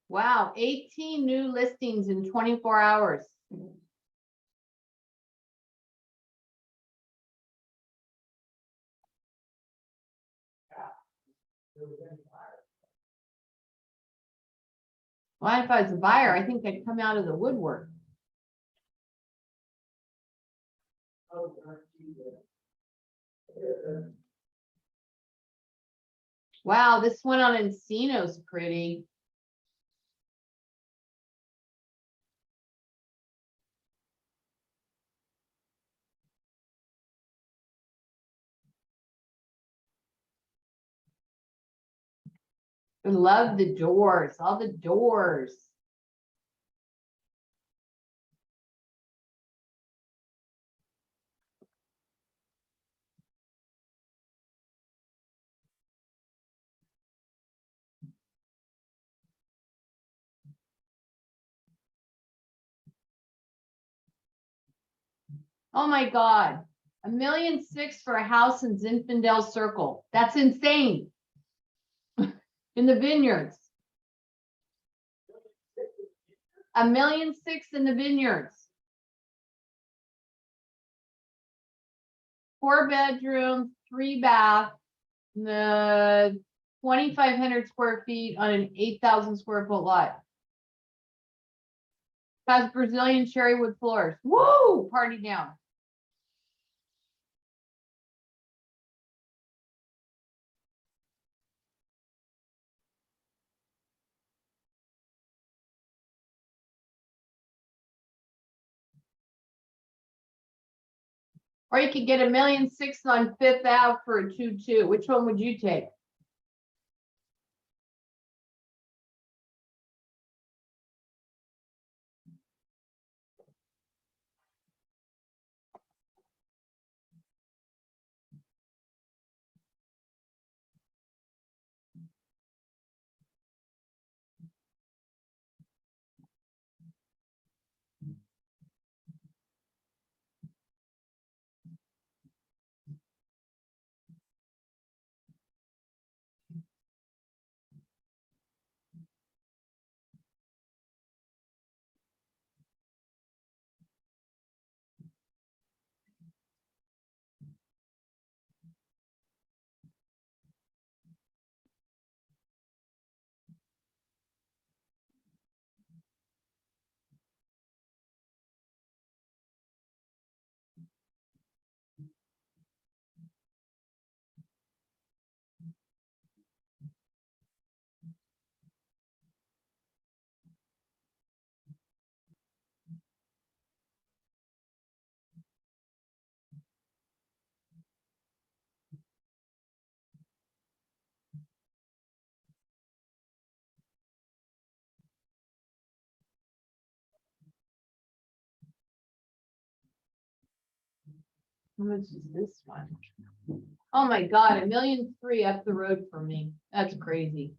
Wow, 18 new listings in 24 hours. Well, if I was a buyer, I think I'd come out of the woodwork. Wow, this one on Encino's pretty. I love the doors, all the doors. Oh my God, $1.6 million for a house in Zinfandel Circle. That's insane. In the Vineyards. $1.6 million in the Vineyards. 4 bedrooms, 3 bath, the 2,500 square feet on an 8,000 square foot lot. Has Brazilian cherry wood floors. Woo! Party down. Or you could get $1.6 million on Fifth Ave for a 2.2. Which one would you take? How much is this one? Oh my God, $1.3 million up the road for me. That's crazy.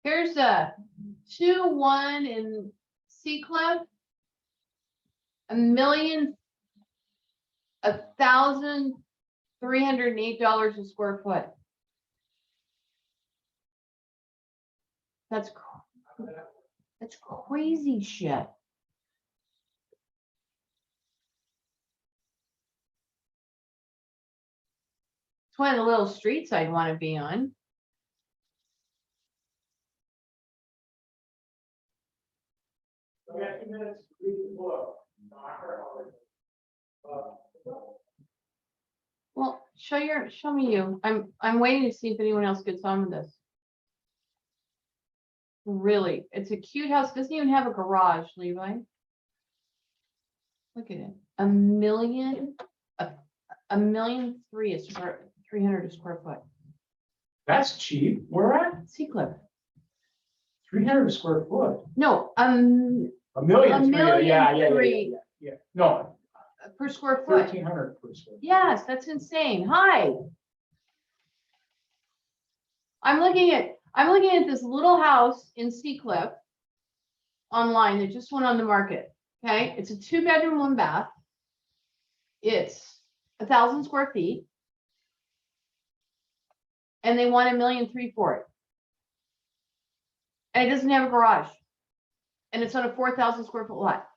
Here's a 2-1 in Seacliff. $1,308 a square foot. That's crazy shit. It's one of the little streets I'd want to be on. We got 2 minutes to read the book. Well, show me you. I'm waiting to see if anyone else gets on with this. Really, it's a cute house. Doesn't even have a garage, Levi. Look at it. $1,000,003 a square, 300 a square foot. That's cheap. Where at? Seacliff. 300 a square foot. No, A million. Yeah. $1,000,003 No, per square foot. 1,300 per square. Yes, that's insane. Hi. I'm looking at this little house in Seacliff online that just went on the market. Okay, it's a 2-bedroom, 1-bath. It's 1,000 square feet. And they want $1,300,000 for it. And it doesn't have a garage. And it's on a 4,000 square foot lot.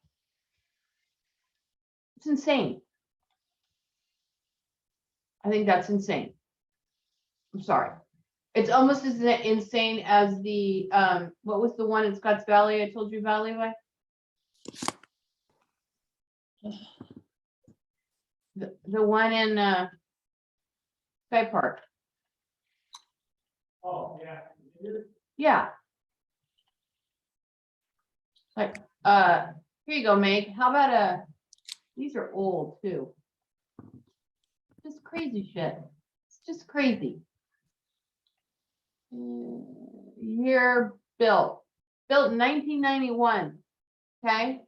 It's insane. I think that's insane. I'm sorry. It's almost as insane as the, what was the one in Scotts Valley I told you about, Levi? The one in Sky Park. Oh, yeah. Yeah. Like, here you go, Meg. How about these are old too. Just crazy shit. It's just crazy. Year built in 1991. Okay.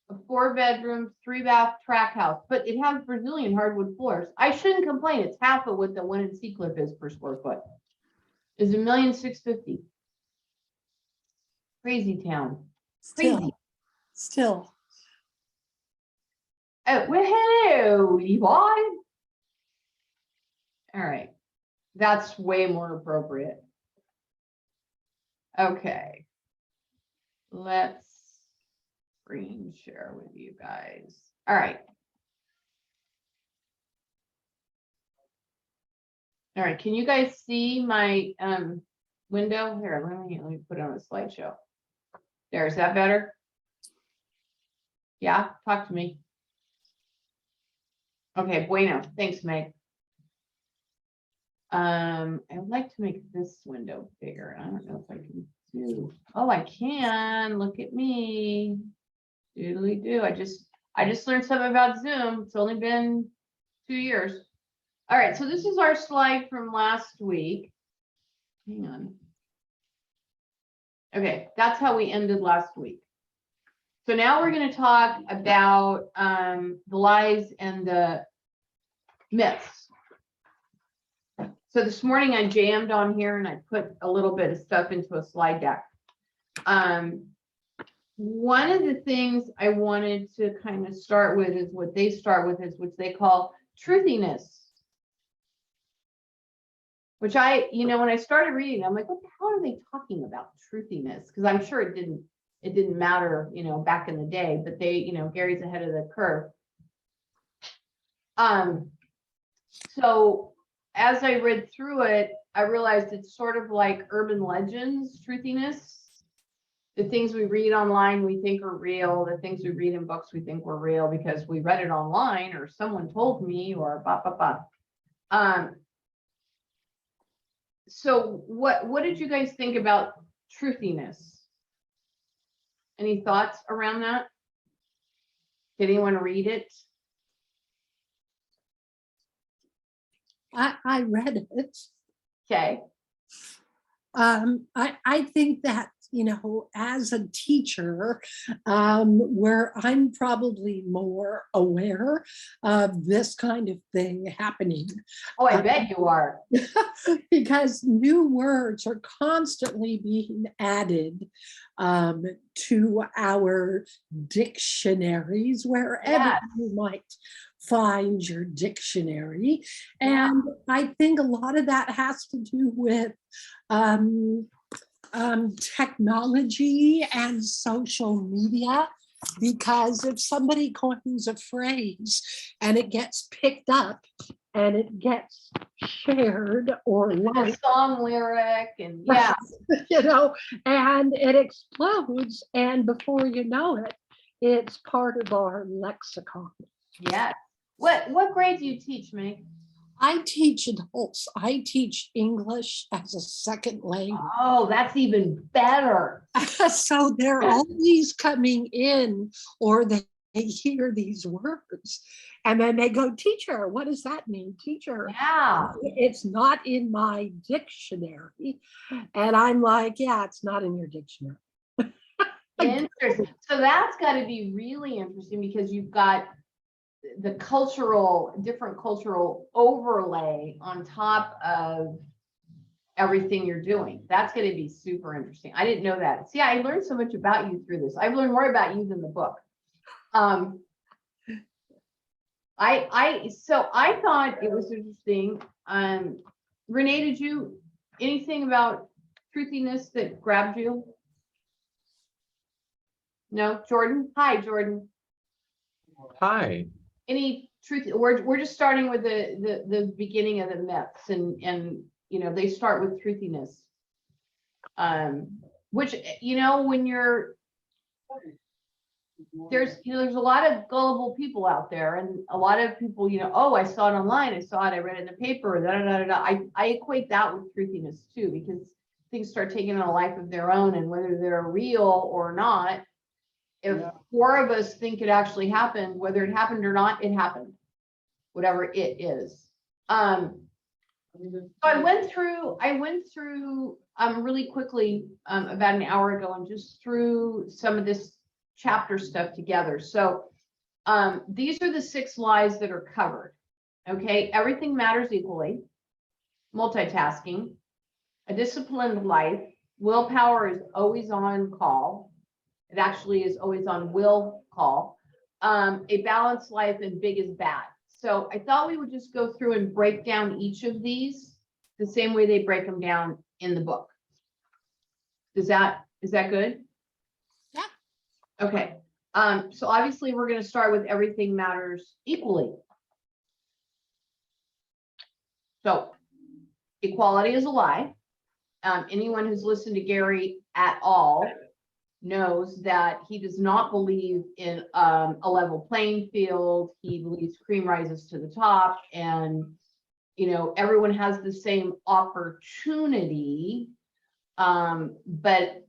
A 4-bedroom, 3-bath track house, but it has Brazilian hardwood floors. I shouldn't complain. It's half of what the one in Seacliff is per square foot. Is $1,650,000. Crazy town. Crazy. Still. Oh, well, hello, Levi. All right. That's way more appropriate. Okay. Let's screen share with you guys. All right. All right. Can you guys see my window? Here, let me put it on a slideshow. There, is that better? Yeah, talk to me. Okay, bueno. Thanks, Meg. I would like to make this window bigger. I don't know if I can do. Oh, I can. Look at me. Doodly do. I just learned something about Zoom. It's only been 2 years. All right, so this is our slide from last week. Hang on. Okay, that's how we ended last week. So now we're going to talk about the lies and the myths. So this morning I jammed on here and I put a little bit of stuff into a slide deck. One of the things I wanted to kind of start with is what they start with is which they call truthiness. Which when I started reading, I'm like, what the hell are they talking about? Truthiness? Because I'm sure it didn't matter, back in the day, but Gary's ahead of the curve. So as I read through it, I realized it's sort of like urban legends, truthiness. The things we read online, we think are real. The things we read in books, we think were real because we read it online or someone told me or blah, blah, blah. So what did you guys think about truthiness? Any thoughts around that? Did anyone read it? I read it. Okay. I think that, as a teacher, where I'm probably more aware of this kind of thing happening. Oh, I bet you are. Because new words are constantly being added to our dictionaries, wherever Yes. you might find your dictionary. Yeah. And I think a lot of that has to do with technology and social media, because if somebody coins a phrase and it gets picked up and it gets shared or The liked, song lyric and and it explodes, and before you know it, it's part of our lexicon. yeah. What grade do you teach, Meg? I teach adults. I teach English as a second language. Oh, that's even better. So they're always coming in, or they hear these words and then they go, teacher, what does that mean? Teacher, Yeah. it's not in my dictionary. And I'm like, yeah, it's not in your dictionary. Interesting. So that's got to be really interesting because you've got the different cultural overlay on top of everything you're doing. That's going to be super interesting. I didn't know that. See, I learned so much about you through this. I've learned more about you than the book. So I thought it was interesting. Renee, did you anything about truthiness that grabbed you? No, Jordan. Hi, Jordan. Hi. Any truth? We're just starting with the beginning of the myths, and they start with truthiness. Which when you're there's a lot of gullible people out there, and a lot of people, oh, I saw it online, I saw it, I read it in the paper, da, da, da, da, da. I equate that with truthiness too, because things start taking on a life of their own, and whether they're real or not, if four of us think it actually happened, whether it happened or not, it happened, whatever it is. So I went through really quickly about an hour ago and just threw some of this chapter stuff together. So these are the 6 lies that are covered. Okay, everything matters equally, multitasking, a disciplined life, willpower is always on call. It actually is always on will call, a balanced life, and big is bad. So I thought we would just go through and break down each of these the same way they break them down in the book. Is that good? Yeah. Okay. So obviously we're going to start with everything matters equally. So equality is a lie. Anyone who's listened to Gary at all knows that he does not believe in a level playing field. He believes cream rises to the top, and everyone has the same opportunity. But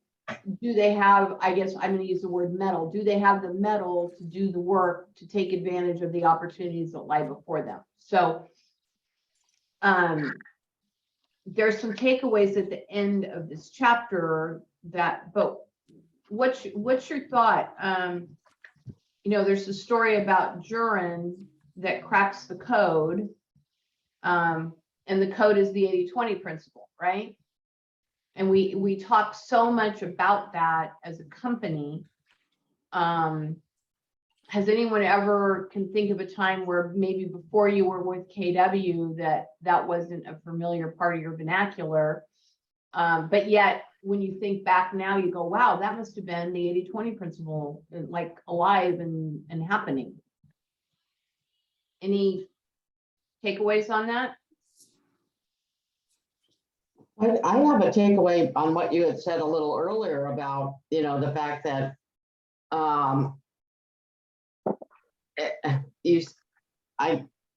do they have, I guess I'm going to use the word mettle, do they have the mettle to do the work to take advantage of the opportunities that lie before them? So there's some takeaways at the end of this chapter but what's your thought? There's a story about Jurin that cracks the code, and the code is the 80-20 principle, right? And we talk so much about that as a company, how has anyone ever can think of a time where maybe before you were with KW that wasn't a familiar part of your vernacular? But yet, when you think back now, you go, wow, that must have been the 80-20 principle, like alive and happening. Any takeaways on that? I have a takeaway on what you had said a little earlier about, the fact that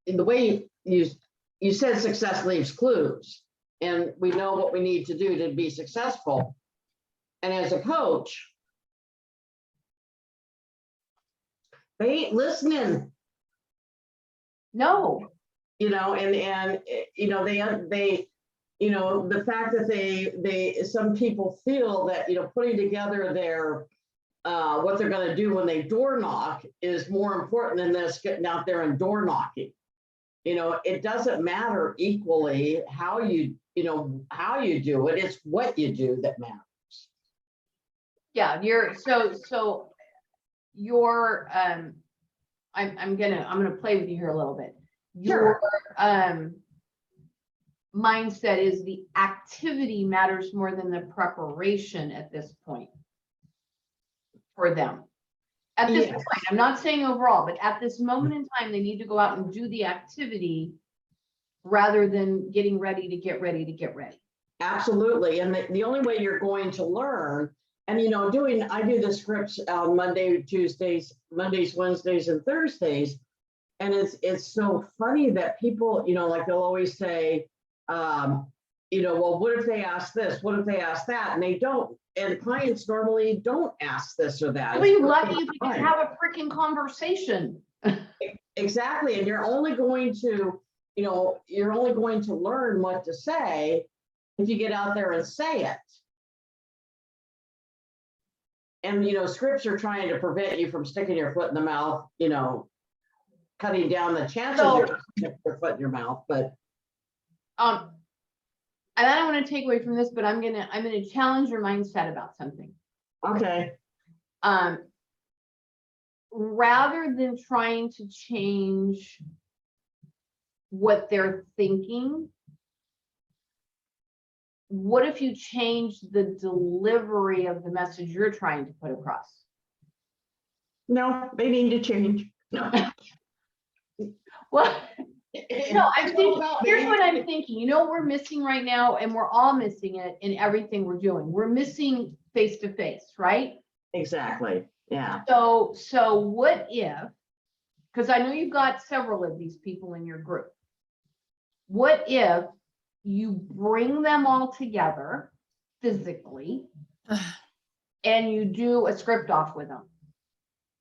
in the way you said success leaves clues, and we know what we need to do to be successful. And as a coach, they ain't listening. No. And the fact that some people feel that, putting together their, what they're going to do when they door knock is more important than this getting out there and door knocking. It doesn't matter equally how you do it. It's what you do that matters. Yeah, I'm gonna play with you here a little bit. Sure. Your mindset is the activity matters more than the preparation at this point for them. At this point, I'm not saying overall, but at this moment in time, they need to go out and do the activity rather than getting ready to get ready to get ready. Absolutely. And the only way you're going to learn, and I do the scripts on Mondays, Wednesdays, and Thursdays. And it's so funny that people, like they'll always say, well, what if they ask this? What if they ask that? And they don't. And clients normally don't ask this or that. Well, you're lucky if you can have a freaking conversation. Exactly. And you're only going to learn what to say if you get out there and say it. And, scripts are trying to prevent you from sticking your foot in the mouth, cutting down the chances of sticking your foot in your mouth, but. And I don't want to take away from this, but I'm gonna challenge your mindset about something. Okay. Rather than trying to change what they're thinking, what if you change the delivery of the message you're trying to put across? No, they need to change. No. Well, no, I'm thinking, here's what I'm thinking. What we're missing right now, and we're all missing it in everything we're doing. We're missing face-to-face, right? Exactly. Yeah. So what if, because I know you've got several of these people in your group. What if you bring them all together physically and you do a script off with them?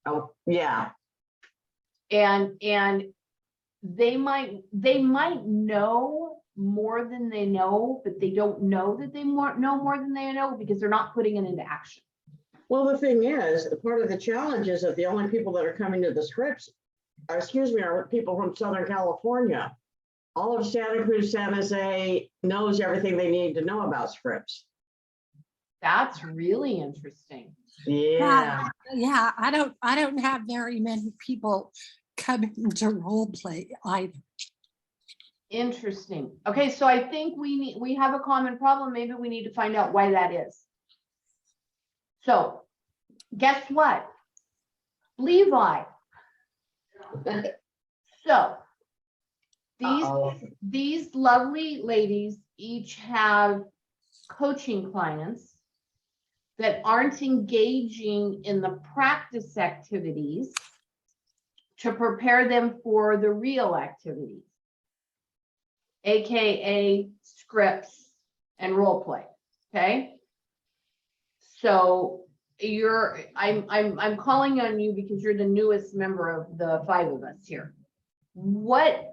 Oh, yeah. And they might know more than they know, but they don't know that they know more than they know because they're not putting it into action. Well, the thing is, part of the challenge is that the only people that are coming to the scripts, are people from Southern California. All of Santa Cruz, San Jose knows everything they need to know about scripts. That's really interesting. Yeah. Yeah, I don't have very many people coming to role play either. Interesting. Okay, so I think we have a common problem. Maybe we need to find out why that is. So, guess what? Levi. So, these lovely ladies each have coaching clients that aren't engaging in the practice activities to prepare them for the real activities, AKA scripts and role play. Okay. So I'm calling on you because you're the newest member of the 5 of us here. What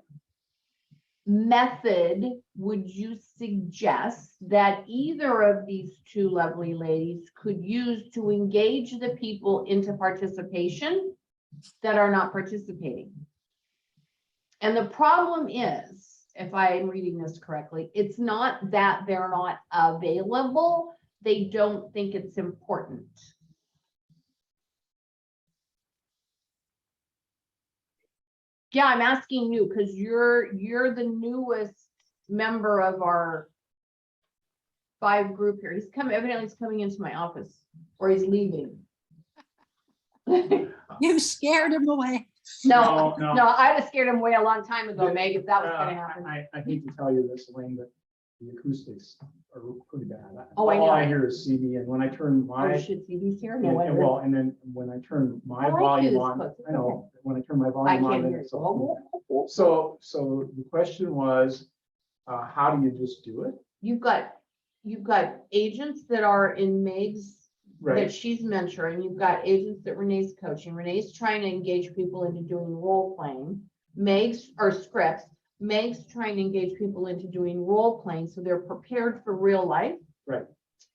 method would you suggest that either of these 2 lovely ladies could use to engage the people into participation that are not participating? And the problem is, if I'm reading this correctly, it's not that they're not available, they don't think it's important. Yeah, I'm asking you, because you're the newest member of our 5 group here. Evidently he's coming into my office, or he's leaving. You scared him away. No, No. no, I'd have scared him away a long time ago, Meg, if that was gonna happen. I hate to tell you this, Elaine, but the acoustics are pretty bad. Oh, I All I know. hear is CD, and when I turn Oh, my, shit, CD's here? and, No and wonder. well, and then when I turn my I like volume you this on, close. It's I know, when I turn my I volume on, can't then hear it's you. so. So the question was, how do you just do it? You've got agents that are in Meg's, that Right, she's mentoring. You've got agents that Renee's coaching. Renee's trying to engage people into doing role playing. Meg's, or scripts. Meg's trying to engage people into doing role playing, so they're prepared for real life. right.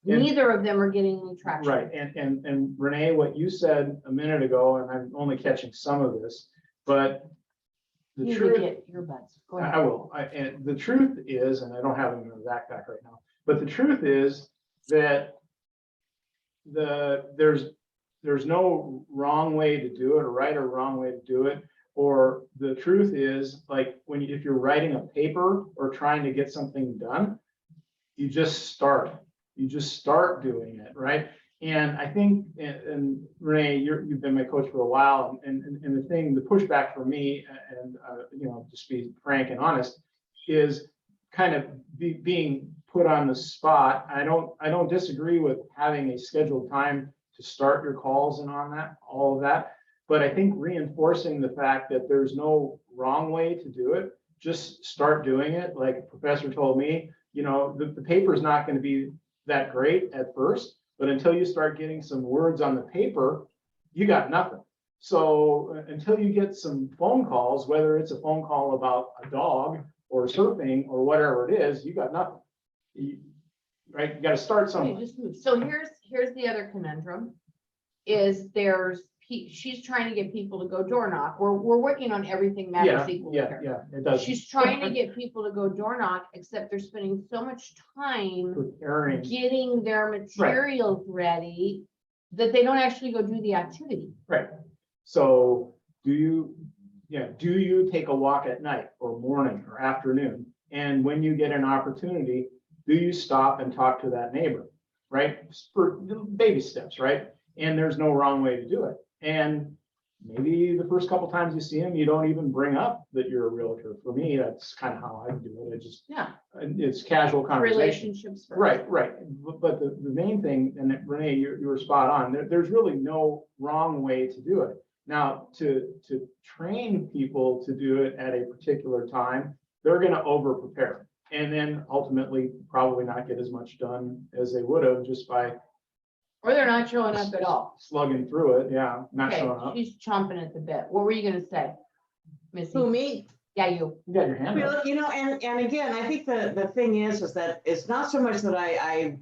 And- Neither of them are getting any traction. Right, and Renee, what you said a minute ago, and I'm only catching some of this, but You the need to truth, get earbuds. Go I ahead. will, and the truth is, and I don't have them in the backpack right now, but the truth is that there's no wrong way to do it, or right or wrong way to do it. Or the truth is, like, if you're writing a paper or trying to get something done, you just start doing it, right? And I think, and Renee, you've been my coach for a while, and the pushback for me, and just be frank and honest, is kind of being put on the spot. I don't disagree with having a scheduled time to start your calls and all of that. But I think reinforcing the fact that there's no wrong way to do it, just start doing it. Like a professor told me, the paper is not going to be that great at first, but until you start getting some words on the paper, you got nothing. So until you get some phone calls, whether it's a phone call about a dog or surfing or whatever it is, you got nothing. Right? You got to start Okay, somewhere. just move. So here's the other conundrum, is she's trying to get people to go door knock. We're working on everything Yeah, matters equally yeah, here. yeah, it does. She's trying to get people to go door knock, except they're spending so much time Preparing. getting their materials ready that they don't actually go do the activity. Right. So do you take a walk at night or morning or afternoon? And when you get an opportunity, do you stop and talk to that neighbor? Right? For baby steps, right? And there's no wrong way to do it. And maybe the first couple times you see him, you don't even bring up that you're a realtor. For me, that's kind of how I do it. It's casual conversation. Relationships first. Right. But the main thing, and Renee, you were spot on. There's really no wrong way to do it. Now, to train people to do it at a particular time, they're going to over prepare, and then ultimately probably not get as much done as they would have just by Or they're not showing up at all. slugging through it. Yeah, not Okay, showing up. she's chomping at the bit. What were you gonna say, Missy? Who, me? Yeah, you. You got your hand up. Well, and again, I think the thing is that it's not so much that I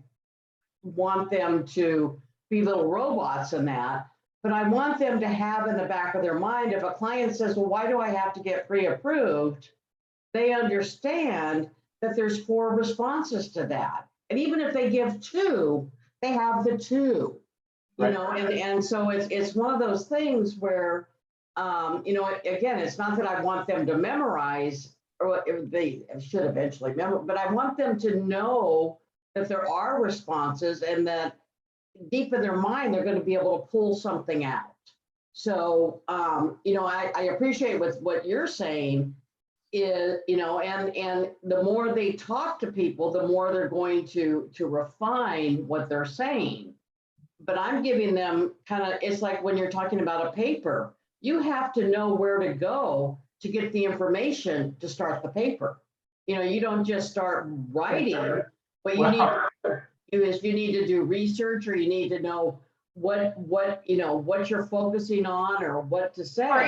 want them to be little robots in that, but I want them to have in the back of their mind, if a client says, well, why do I have to get pre-approved? They understand that there's 4 responses to that. And even if they give 2, they have the 2, Right. and so it's one of those things where, again, it's not that I want them to memorize, or they should eventually memorize, but I want them to know that there are responses and that deep in their mind, they're going to be able to pull something out. So, I appreciate what you're saying is, and the more they talk to people, the more they're going to refine what they're saying. But I'm giving them it's like when you're talking about a paper, you have to know where to go to get the information to start the paper. You don't just start writing, but you need to do research, or you need to know what you're focusing on or what to say. Or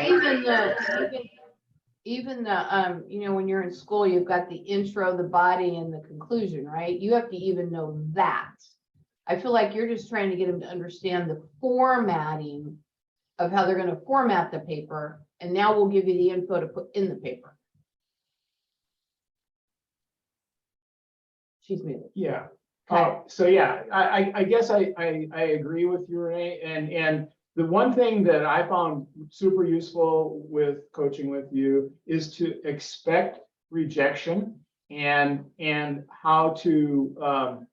even the when you're in school, you've got the intro, the body, and the conclusion, right? You have to even know that. I feel like you're just trying to get them to understand the formatting of how they're going to format the paper, and now we'll give you the info to put in the paper. She's muted. Yeah. Okay. So yeah, I guess I agree with you, Renee, and The one thing that I found super useful with coaching with you is to expect rejection and how to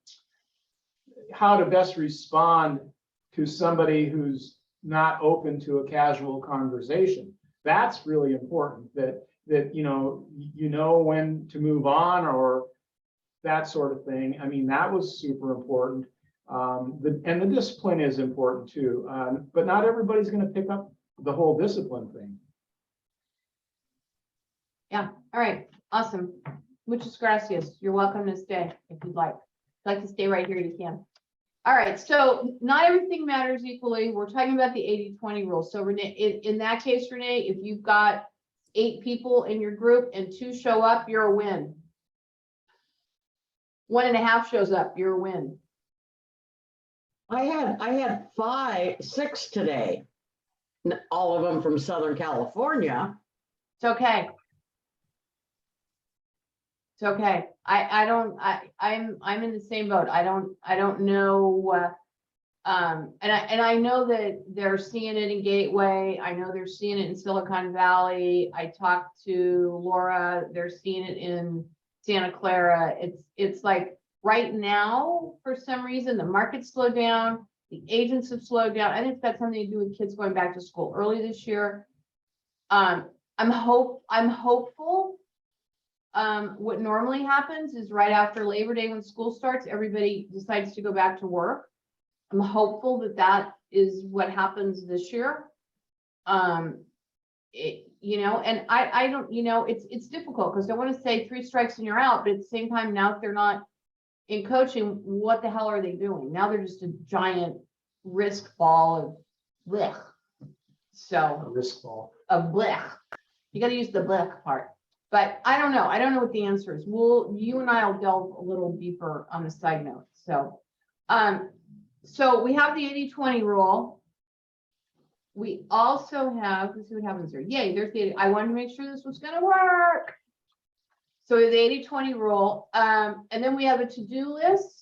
best respond to somebody who's not open to a casual conversation. That's really important, that you know when to move on or that sort of thing. I mean, that was super important. The discipline is important too, but not everybody's going to pick up the whole discipline thing. Yeah, all right, awesome. Muchas gracias. You're welcome to stay if you'd like. If you'd like to stay right here, you can. All right, so not everything matters equally. We're talking about the 80-20 rule. So Renee, in that case, Renee, if you've got 8 people in your group and 2 show up, you're a win. 1.5 shows up, you're a win. I had 6 today, all of them from Southern California. It's okay. It's okay. I'm in the same boat. I don't know. And I know that they're seeing it in Gateway. I know they're seeing it in Silicon Valley. I talked to Laura. They're seeing it in Santa Clara. It's like right now, for some reason, the market slowed down. The agents have slowed down. I think that's something to do with kids going back to school early this year. I'm hopeful. What normally happens is right after Labor Day, when school starts, everybody decides to go back to work. I'm hopeful that that is what happens this year. You know, and I don't, you know, it's difficult because I want to say 3 strikes and you're out, but at the same time, now if they're not in coaching, what the hell are they doing? Now they're just a giant risk ball of blech. A So risk ball. of blech. You got to use the blech part. But I don't know. I don't know what the answer is. You and I will delve a little deeper on the side note. So, so we have the 80-20 rule. We also have, let's see what happens here. Yay, there's the, I wanted to make sure this was going to work. So we have the 80-20 rule. And then we have a to-do list.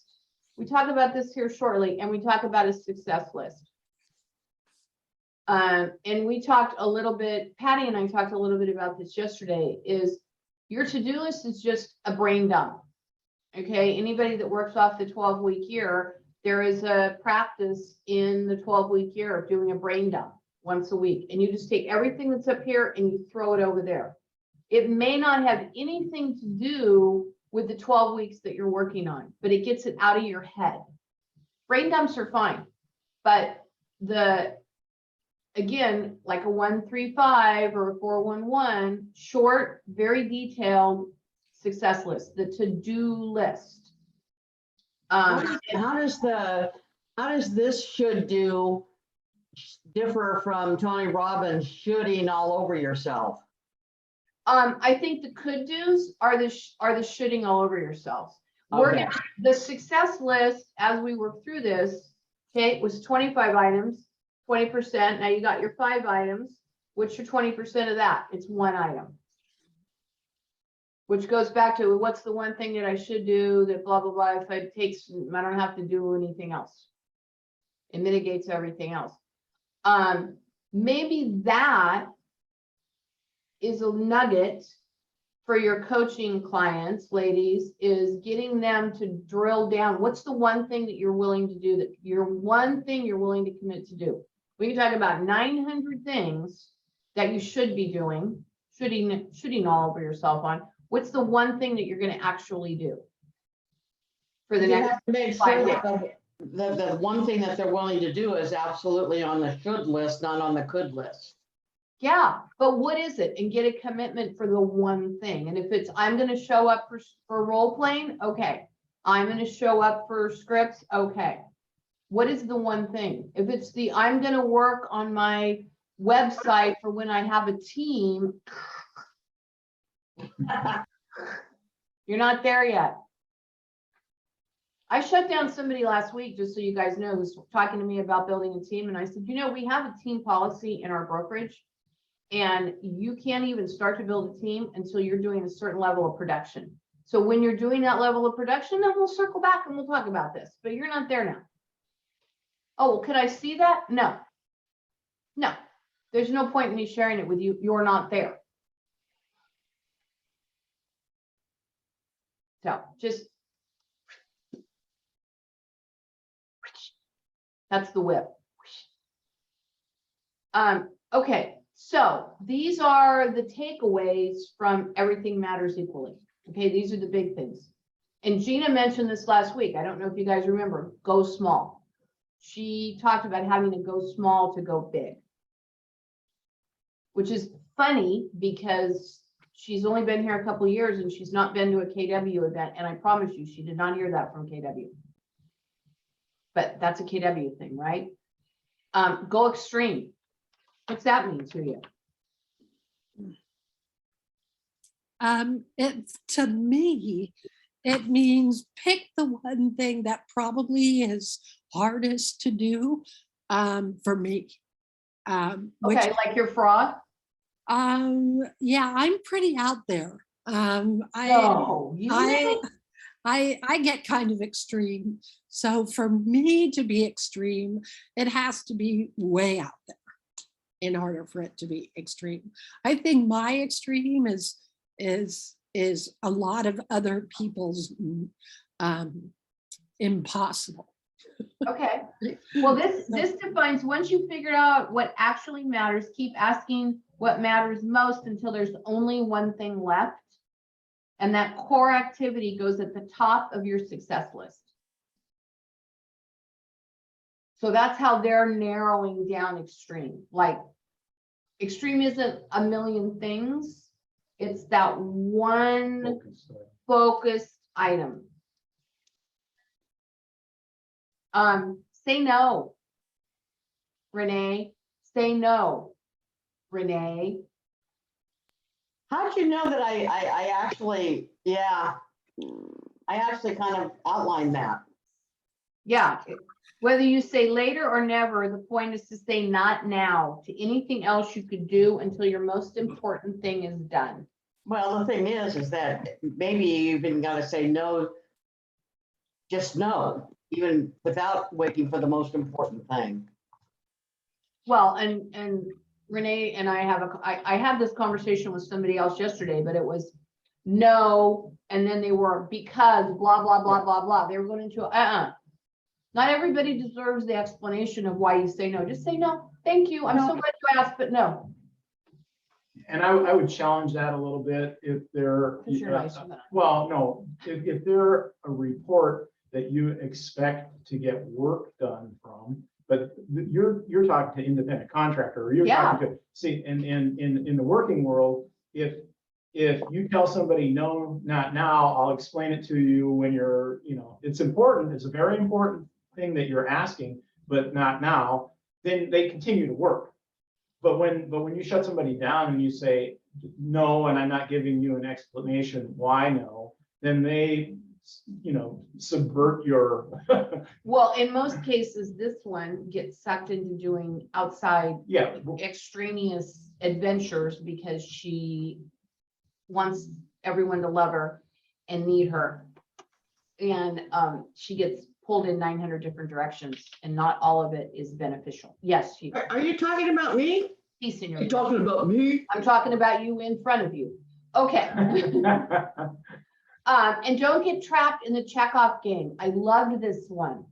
We talk about this here shortly, and we talk about a success list. And we talked a little bit, Patty and I talked a little bit about this yesterday, is your to-do list is just a brain dump. Okay, anybody that works off the 12-week year, there is a practice in the 12-week year of doing a brain dump once a week. And you just take everything that's up here and you throw it over there. It may not have anything to do with the 12 weeks that you're working on, but it gets it out of your head. Brain dumps are fine, but again, like a 135 or a 411, short, very detailed success list, the to-do list. How does this should do differ from Tony Robbins shooting all over yourself? I think the could do's are the shooting all over yourselves. Okay. The success list, as we work through this, okay, was 25 items, 20%. Now you got your 5 items. What's your 20% of that? It's 1 item. Which goes back to what's the one thing that I should do that blah, blah, blah. If it takes, I don't have to do anything else. It mitigates everything else. Maybe that is a nugget for your coaching clients, ladies, is getting them to drill down. What's the one thing that you're willing to do, that you're willing to commit to do? We can talk about 900 things that you should be doing, shooting all over yourself on. What's the one thing that you're going to actually do for the You next have to make 5 sure days? that the one thing that they're willing to do is absolutely on the should list, not on the could list. Yeah, but what is it? And get a commitment for the one thing. And if it's, I'm going to show up for role playing, okay. I'm going to show up for scripts, okay. What is the one thing? If it's the, I'm going to work on my website for when I have a team, you're not there yet. I shut down somebody last week, just so you guys know, who was talking to me about building a team. And I said, you know, we have a team policy in our brokerage. And you can't even start to build a team until you're doing a certain level of production. So when you're doing that level of production, then we'll circle back and we'll talk about this, but you're not there now. Oh, well, could I see that? No. No, there's no point in me sharing it with you. You're not there. So just. That's the whip. Okay, so these are the takeaways from Everything Matters Equally. Okay, these are the big things. And Gina mentioned this last week. I don't know if you guys remember, go small. She talked about having to go small to go big. Which is funny because she's only been here a couple of years and she's not been to a KW event. And I promise you, she did not hear that from KW. But that's a KW thing, right? Go extreme. What's that mean to you? To me, it means pick the one thing that probably is hardest to do for me. Which, Okay, like your frog? yeah, I'm pretty out there. No, you know? I get kind of extreme. So for me to be extreme, it has to be way out there in order for it to be extreme. I think my extreme is a lot of other people's impossible. Okay. Well, this defines, once you figure out what actually matters, keep asking what matters most until there's only one thing left. And that core activity goes at the top of your success list. So that's how they're narrowing down extreme. Like extreme isn't a million things. It's that one focused item. Say no, Renee. Say no, Renee. How'd you know that I actually, yeah, I actually kind of outlined that. Yeah. Whether you say later or never, the point is to say not now to anything else you could do until your most important thing is done. Well, the thing is that maybe you even got to say no, just no, even without waiting for the most important thing. Well, and Renee and I had this conversation with somebody else yesterday, but it was no, and then they were because blah, blah, blah, blah, blah. They were going into Not everybody deserves the explanation of why you say no. Just say no. Thank you. I'm so glad you asked, but no. And I would challenge that a little bit if they're, Because you're nice with that. well, no, if they're a report that you expect to get work done from, but you're talking to independent contractor, or you're talking to, see, in the working world, if you tell somebody, no, not now, I'll explain it to you when you're, it's important, it's a very important thing that you're asking, but not now, then they continue to work. But when you shut somebody down and you say, no, and I'm not giving you an explanation why no, then they, subvert your. Well, in most cases, this one gets sucked into doing outside extraneous adventures because she wants everyone to love her and need her. And she gets pulled in 900 different directions and not all of it is beneficial. Yes. Are you talking about me? Peace in your. You're talking about me? I'm talking about you in front of you. Okay. And don't get trapped in the checkoff game. I loved this one.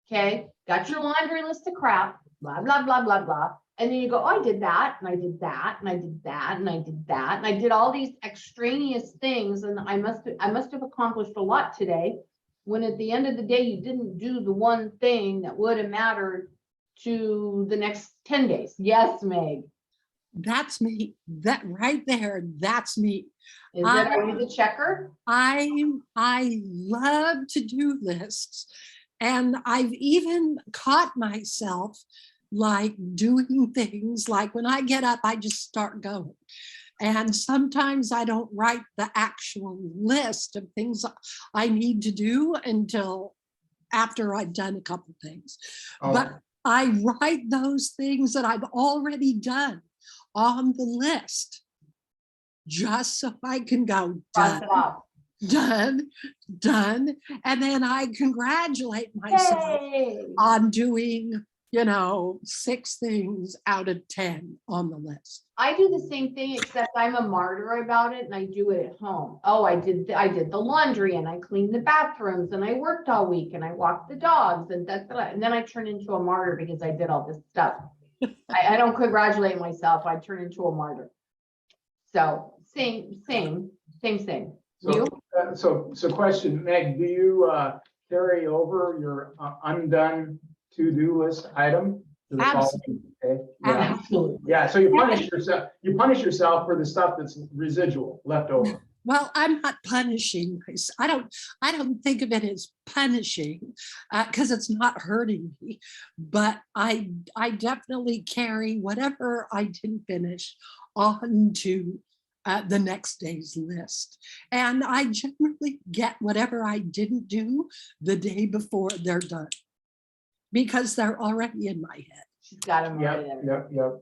Okay. Got your laundry list of crap, blah, blah, blah, blah, blah. And then you go, oh, I did that, and I did that, and I did that, and I did that, and I did all these extraneous things, and I must have accomplished a lot today, when at the end of the day, you didn't do the one thing that would have mattered to the next 10 days. Yes, Meg. That's me. That right there, that's me. Are you the checker? I love to do lists, and I've even caught myself like doing things like when I get up, I just start going. And sometimes I don't write the actual list of things I need to do until after I've done a couple things. Oh. But I write those things that I've already done on the list just so I can go Cross done, it off. done, and then I congratulate myself Yay! on doing 6 things out of 10 on the list. I do the same thing, except I'm a martyr about it and I do it at home. Oh, I did the laundry and I cleaned the bathrooms and I worked all week and I walked the dogs and and then I turn into a martyr because I did all this stuff. I don't congratulate myself. I turn into a martyr. So same. You? So question, Meg, do you carry over your undone to-do list item to the following day? Yeah. Absolutely. Yeah, so you punish yourself for the stuff that's residual left over. Well, I'm not punishing myself. I don't think of it as punishing because it's not hurting me. But I definitely carry whatever I didn't finish on to the next day's list. And I generally get whatever I didn't do the day before they're done because they're already in my head. She's got them right Yep, there. yep.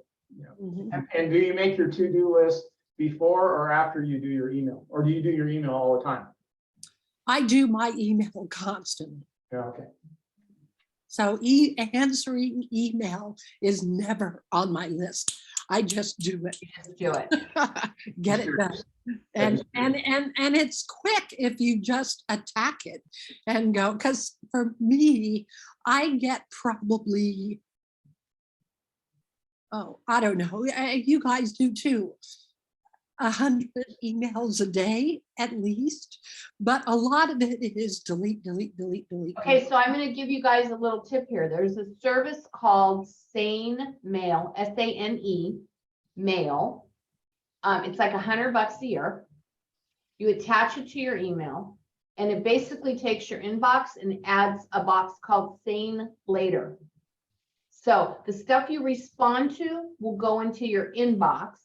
Mhm. And do you make your to-do list before or after you do your email? Or do you do your email all the time? I do my email constantly. Yeah, okay. So answering email is never on my list. I just do it. Let's do it. Get it done. And it's quick if you just attack it and go, because for me, I get probably, I don't know, you guys do too, 100 emails a day at least, but a lot of it is delete. Okay, so I'm gonna give you guys a little tip here. There's a service called Sane Mail, SANE Mail. It's like $100 a year. You attach it to your email and it basically takes your inbox and adds a box called Sane Later. So the stuff you respond to will go into your inbox.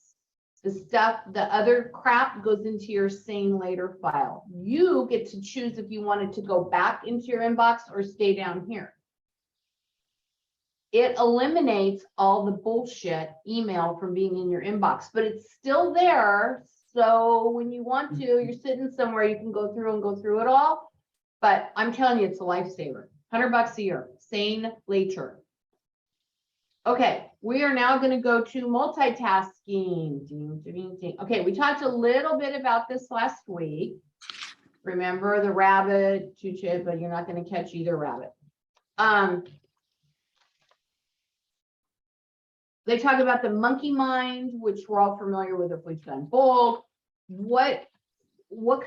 The other crap goes into your Sane Later file. You get to choose if you want it to go back into your inbox or stay down here. It eliminates all the bullshit email from being in your inbox, but it's still there. So when you want to, you're sitting somewhere, you can go through it all. But I'm telling you, it's a lifesaver. $100 a year, Sane Later. Okay, we are now going to go to multitasking. Okay, we talked a little bit about this last week. Remember the rabbit, choo-choo, but you're not going to catch either rabbit. They talk about the monkey mind, which we're all familiar with if we've done bold. What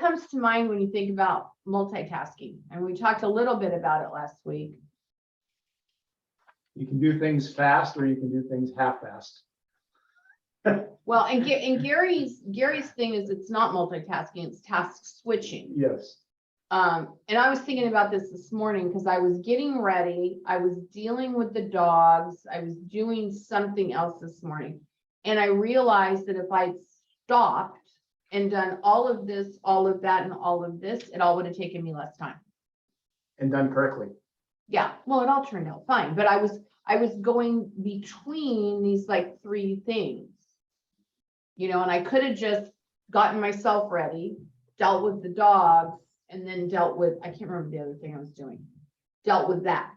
comes to mind when you think about multitasking? And we talked a little bit about it last week. You can do things fast or you can do things half-fast. Well, and Gary's thing is it's not multitasking, it's task switching. Yes. And I was thinking about this morning because I was getting ready, I was dealing with the dogs, I was doing something else this morning. And I realized that if I'd stopped and done all of this, all of that, and all of this, it all would have taken me less time. And done correctly. Yeah, well, it all turned out fine, but I was going between these like 3 things, and I could have just gotten myself ready, dealt with the dogs, and then dealt with, I can't remember the other thing I was doing, dealt with that.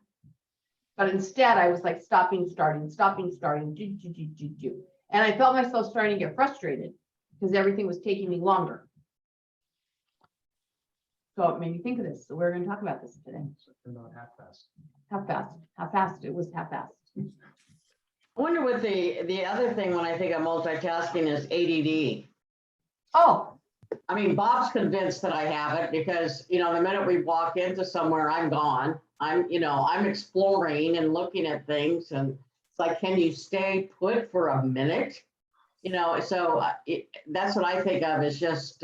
But instead I was like stopping, starting, do. And I felt myself starting to get frustrated because everything was taking me longer. So it made me think of this. So we're going to talk about this today. So they're not half-fast. How fast it was, half fast. I wonder what the other thing when I think of multitasking is ADD. Oh, I mean, Bob's convinced that I have it because, the minute we walk into somewhere, I'm gone. I'm exploring and looking at things, and it's like, can you stay put for a minute? So that's what I think of as just,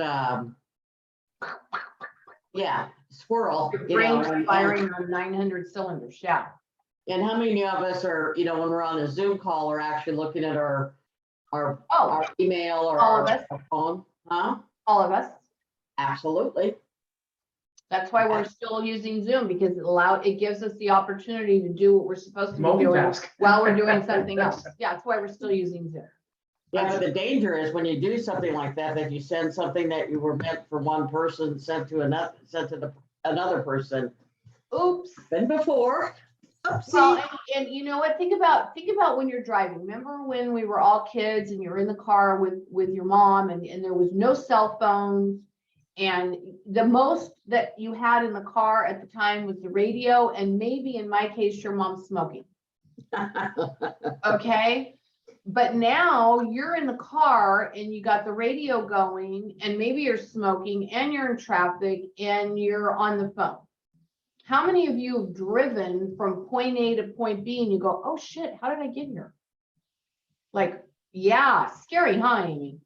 squirrel. your brain's firing on 900 cylinders, yeah. And how many of us are, when we're on a Zoom call, are actually looking at our email or all of us. our phone? Huh? All of us. Absolutely. That's why we're still using Zoom, because it gives us the opportunity to do what we're supposed to be doing Multitask. while we're doing something else. Yeah, that's why we're still using Zoom. Yeah, but the danger is when you do something like that you send something that you were meant for one person, sent to another person. Oops. Been before. Well, Oopsie. and you know what? Think about when you're driving. Remember when we were all kids and you're in the car with your mom and there was no cell phones, and the most that you had in the car at the time was the radio, and maybe in my case, your mom smoking. Okay. But now you're in the car and you got the radio going, and maybe you're smoking and you're in traffic and you're on the phone. How many of you have driven from point A to point B and you go, oh shit, how did I get here? Like, yeah, scary, huh, Amy?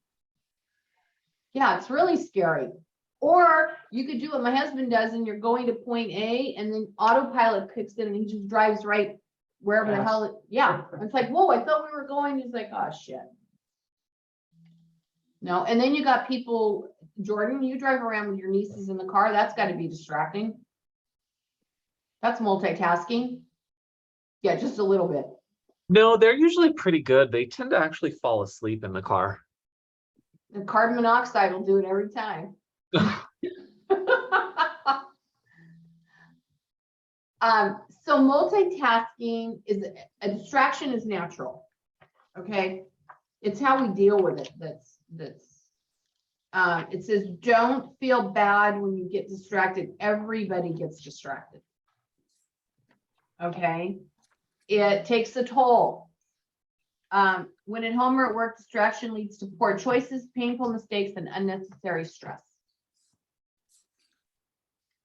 Yeah, it's really scary. Or you could do what my husband does and you're going to point A and then autopilot kicks in and he just drives right wherever the Yes. hell, yeah. It's like, whoa, I thought we were going. He's like, oh shit. No, and then you got people, Jordan, you drive around with your nieces in the car. That's got to be distracting. That's multitasking. Yeah, just a little bit. No, they're usually pretty good. They tend to actually fall asleep in the car. The carbon monoxide will do it every time. So multitasking is a distraction is natural. Okay. It's how we deal with it. It says, don't feel bad when you get distracted. Everybody gets distracted. Okay. It takes a toll. When at home or at work, distraction leads to poor choices, painful mistakes, and unnecessary stress.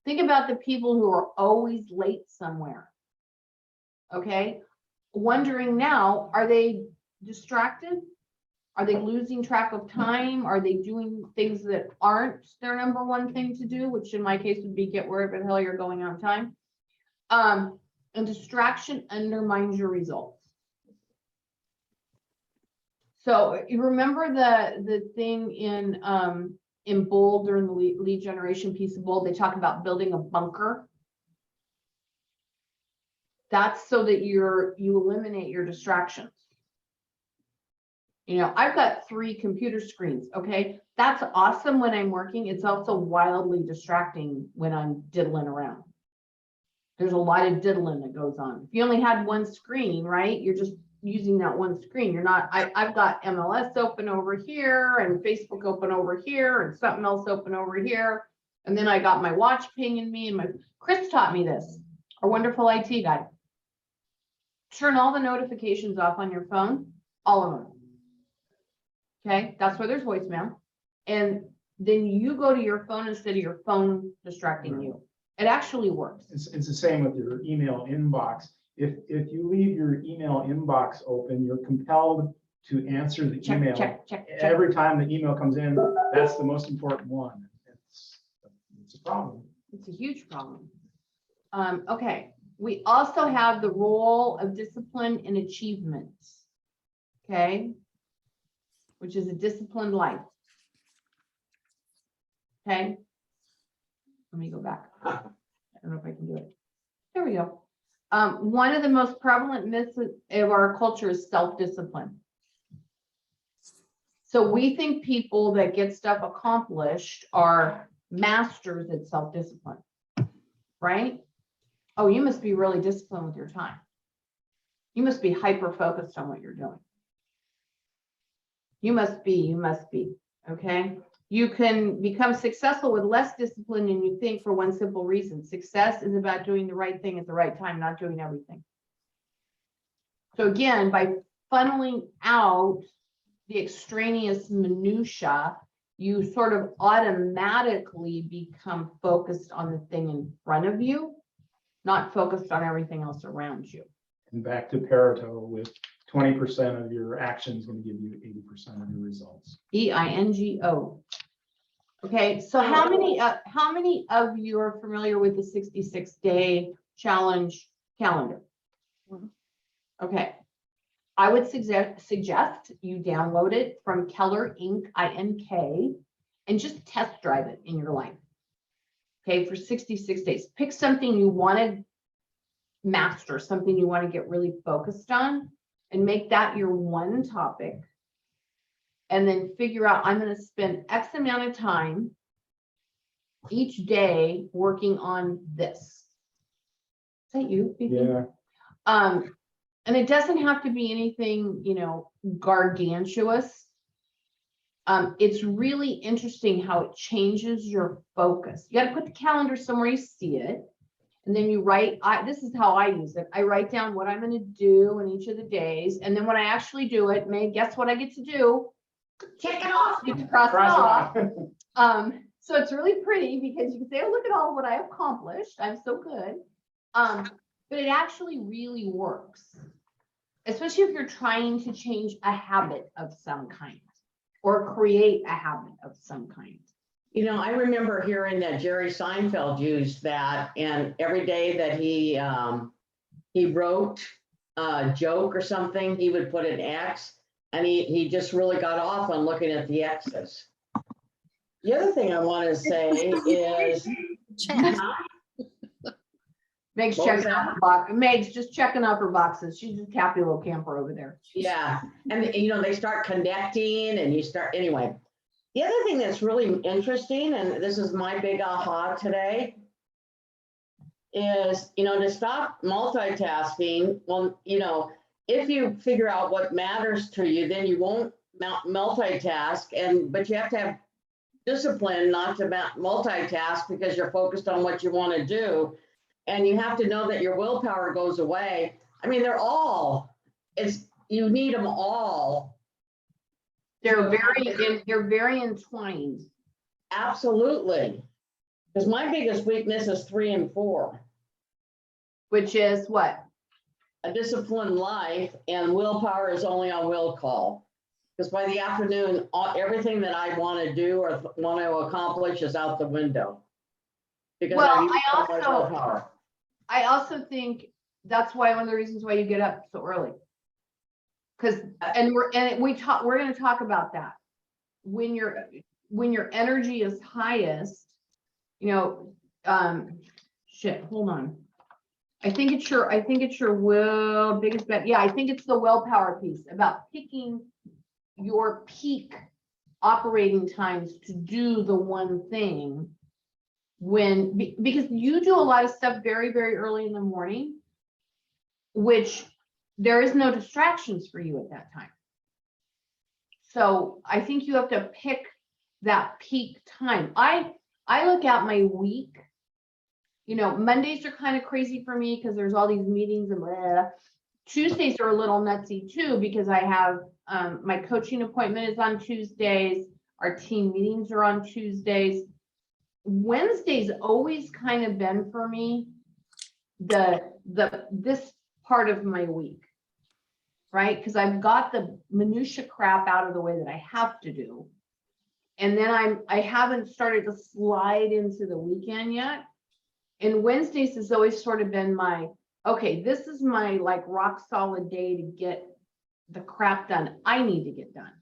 Think about the people who are always late somewhere. Okay. Wondering now, are they distracted? Are they losing track of time? Are they doing things that aren't their number one thing to do, which in my case would be get wherever the hell you're going on time? And distraction undermines your results. So you remember the thing in Bold during the lead generation piece of Bold, they talk about building a bunker. That's so that you eliminate your distractions. You know, I've got 3 computer screens. Okay. That's awesome when I'm working. It's also wildly distracting when I'm diddling around. There's a lot of diddling that goes on. If you only had one screen, right? You're just using that one screen. You're not, I've got MLS open over here and Facebook open over here and something else open over here. And then I got my watch pinging me, and Chris taught me this, our wonderful IT guy. Turn all the notifications off on your phone, all of them. Okay, that's where there's voicemail. And then you go to your phone instead of your phone distracting you. It actually works. It's the same with your email inbox. If you leave your email inbox open, you're compelled to answer the email. Check. Every time the email comes in, that's the most important one. It's a problem. It's a huge problem. Okay, we also have the role of discipline and achievement. Okay, which is a disciplined life. Okay, let me go back. I don't know if I can do it. There we go. One of the most prevalent myths of our culture is self-discipline. So we think people that get stuff accomplished are masters at self-discipline, right? Oh, you must be really disciplined with your time. You must be hyper-focused on what you're doing. You must be, okay? You can become successful with less discipline than you think for one simple reason. Success is about doing the right thing at the right time, not doing everything. So again, by funneling out the extraneous minutia, you sort of automatically become focused on the thing in front of you, not focused on everything else around you. And back to Pareto, with 20% of your actions going to give you 80% of your results. EINGO. Okay, so how many of you are familiar with the 66-day challenge calendar? Okay, I would suggest you download it from Keller Inc. INK and just test drive it in your life. Okay, for 66 days. Pick something you want to master, something you want to get really focused on, and make that your one topic. And then figure out, I'm going to spend X amount of time each day working on this. Is that you? Yeah. And it doesn't have to be anything, you know, gargantuous. It's really interesting how it changes your focus. You gotta put the calendar somewhere you see it. And then you write, this is how I use it. I write down what I'm gonna do in each of the days. And then when I actually do it, guess what I get to do? Check it off, get to cross it off. So it's really pretty because you can say, oh, look at all what I accomplished. I'm so good. But it actually really works. Especially if you're trying to change a habit of some kind or create a habit of some kind. You know, I remember hearing that Jerry Seinfeld used that, and every day that he wrote a joke or something, he would put an X, and he just really got off on looking at the X's. The other thing I want to say is, Meg's What was checking out her box. Meg's just checking out her boxes. She's just happy little camper over there. yeah, and you know, they start connecting and you start, anyway. The other thing that's really interesting, and this is my big aha today, is, you know, to stop multitasking. Well, you know, if you figure out what matters to you, then you won't multitask, but you have to have discipline not to multitask because you're focused on what you want to do. And you have to know that your willpower goes away. I mean, you need them all. They're very entwined. Absolutely. Because my biggest weakness is 3 and 4. Which is what? A disciplined life, and willpower is only on will call. Because by the afternoon, everything that I want to do or want to accomplish is out the window. Because Well, used so much willpower. I also think that's why one of the reasons why you get up so early. Because we're going to talk about that. When your energy is highest, you know, hold on. I think it's your biggest bet. Yeah, I think it's the willpower piece about picking your peak operating times to do the one thing because you do a lot of stuff very, very early in the morning, which there is no distractions for you at that time. So I think you have to pick that peak time. I look at my week, you know, Mondays are kind of crazy for me because there's all these meetings and blah. Tuesdays are a little nutsy too, because I have my coaching appointment is on Tuesdays. Our team meetings are on Tuesdays. Wednesday's always kind of been for me this part of my week, right? Because I've got the minutia crap out of the way that I have to do. And then I haven't started to slide into the weekend yet. And Wednesdays has always sort of been okay, this is my like rock solid day to get the crap done I need to get done.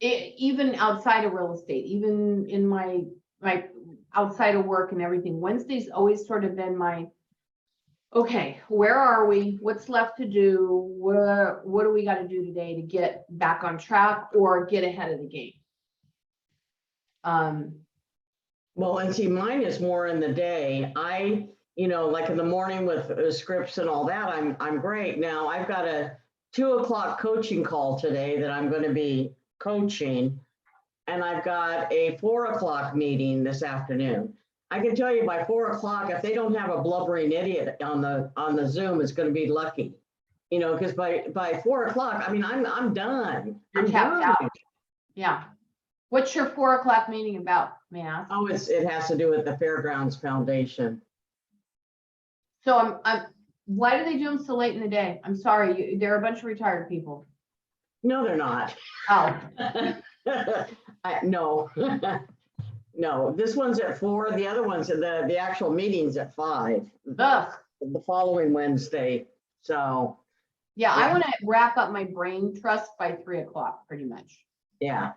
Even outside of real estate, even in my outside of work and everything, Wednesday's always sort of been okay, where are we? What's left to do? What do we got to do today to get back on track or get ahead of the game? Well, and see, mine is more in the day. You know, like in the morning with scripts and all that, I'm great. Now I've got a 2 o'clock coaching call today that I'm going to be coaching, and I've got a 4 o'clock meeting this afternoon. I can tell you by 4 o'clock, if they don't have a blubbering idiot on the Zoom, it's going to be lucky. You know, because by 4 o'clock, I mean, I'm done. You're tapped out. Yeah. What's your 4 o'clock meeting about, may I ask? Oh, it has to do with the Fairgrounds Foundation. So why do they do them so late in the day? I'm sorry, they're a bunch of retired people. No, they're not. Oh, No, no, this one's at 4, the other one's the actual meeting's at 5, ugh. the following Wednesday, so, Yeah, I want to wrap up my brain trust by 3 o'clock, pretty much. yeah.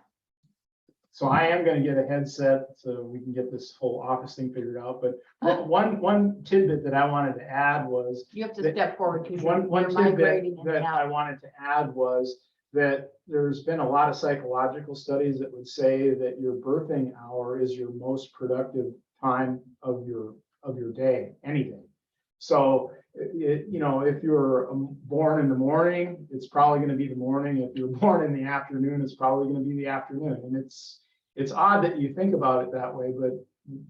So I am gonna get a headset so we can get this whole office thing figured out, but one tidbit that I wanted to add was, You have to step forward because one you're tidbit migrating in that and I out. wanted to add was that there's been a lot of psychological studies that would say that your birthing hour is your most productive time of your of your day, any day. So, if you're born in the morning, it's probably going to be the morning. If you're born in the afternoon, it's probably going to be the afternoon. And it's odd that you think about it that way, but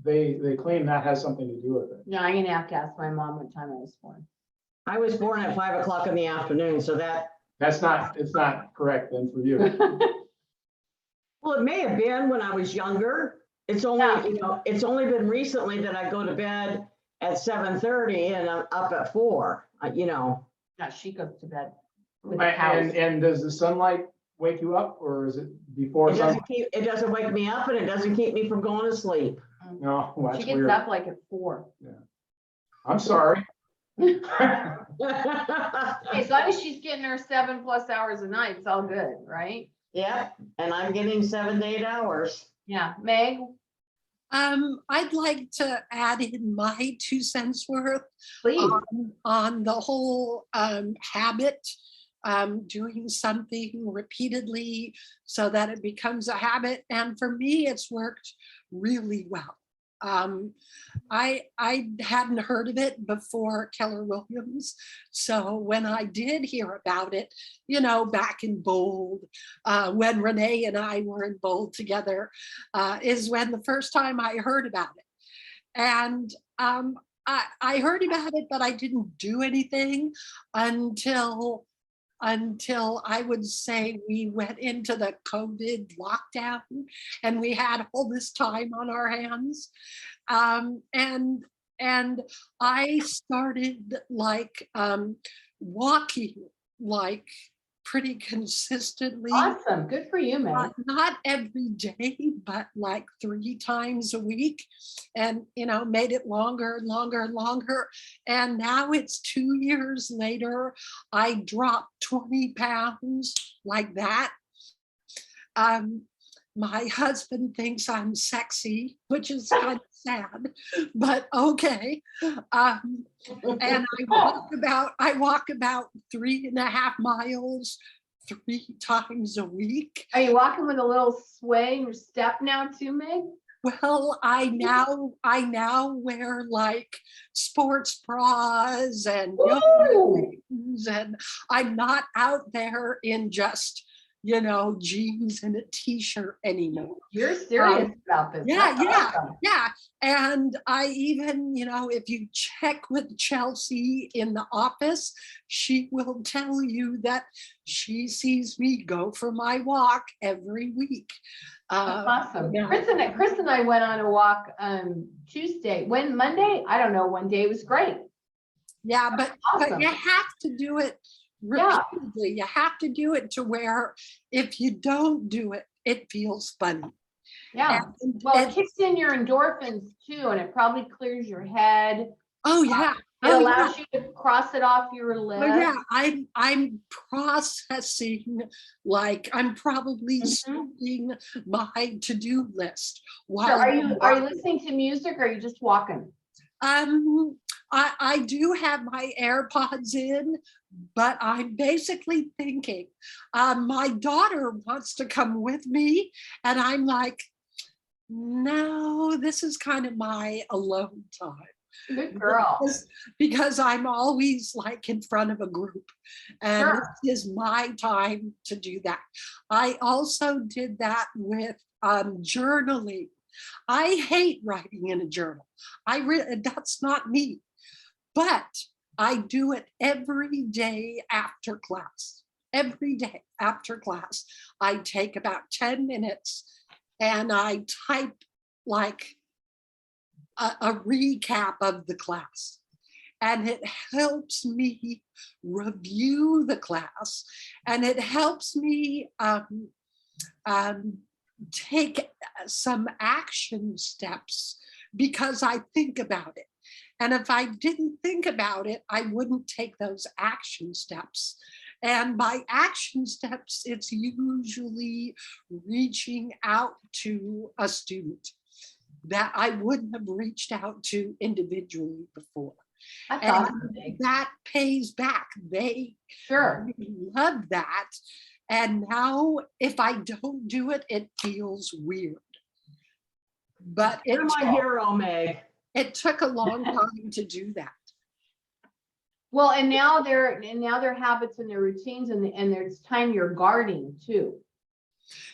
they claim that has something to do with it. No, I'm gonna have to ask my mom what time I was born. I was born at 5 o'clock in the afternoon, so that, It's not correct then for you. well, it may have been when I was younger. It's only, Yeah. it's only been recently that I go to bed at 7:30 and I'm up at 4, No, she goes to bed with the cows. And does the sunlight wake you up, or is it before sunlight? It doesn't wake me up and it doesn't keep me from going to sleep. No, well, She that's gets weird. up like at 4. I'm sorry. Okay, as long as she's getting her 7+ hours a night, it's all good, right? Yeah, and I'm getting 7 to 8 hours. Yeah, Meg, I'd like to add in my 2 cents worth please. on the whole habit, doing something repeatedly so that it becomes a habit. And for me, it's worked really well. I hadn't heard of it before Keller Williams. So when I did hear about it, back in Bold, when Renee and I were in Bold together, is when the first time I heard about it. And I heard about it, but I didn't do anything until I would say we went into the COVID lockdown and we had all this time on our hands. And I started walking pretty consistently. Awesome, good for you, Meg. Not every day, but 3 times a week, and made it longer and longer and longer. And now it's 2 years later, I dropped 20 pounds like that. My husband thinks I'm sexy, which is kind of sad, but okay. And I walk about 3.5 miles 3 times a week. Are you walking with a little sway in your step now too, Meg? Well, I now wear sports bras and yoga things, and I'm not out there in just jeans and a t-shirt anymore. You're serious about this. Yeah, That's yeah, awesome. yeah. And I even, if you check with Chelsea in the office, she will tell you that she sees me go for my walk every week. That's awesome. yeah. Chris and I went on a walk Tuesday. Monday? I don't know. One day it was great. Yeah, but Awesome. you have to do it Yeah. repeatedly. You have to do it to where if you don't do it, it feels funny. Yeah. And- Well, it and- kicks in your endorphins too, and it probably clears your head. oh yeah. It Oh, yeah. allows you to cross it off your list. Oh yeah, I'm processing, I'm probably Mhm. sorting my to-do list So while are I'm you walking. listening to music or are you just walking? I do have my AirPods in, but I'm basically thinking, my daughter wants to come with me, and I'm like, no, this is kind of my alone time. Good girl. Because I'm always in front of a group, and Sure. this is my time to do that. I also did that with journaling. I hate writing in a journal. That's not me, but I do it every day after class. Every day after class, I take about 10 minutes and I type a recap of the class, and it helps me review the class, and it helps me take some action steps because I think about it. And if I didn't think about it, I wouldn't take those action steps. And by action steps, it's usually reaching out to a student that I wouldn't have reached out to individually before. That's And awesome. Meg. that pays back. They Sure. love that. And now if I don't do it, it feels weird. But You're my hero, Meg. It took a long time to do that. Well, and now their habits and their routines and there's time you're guarding too.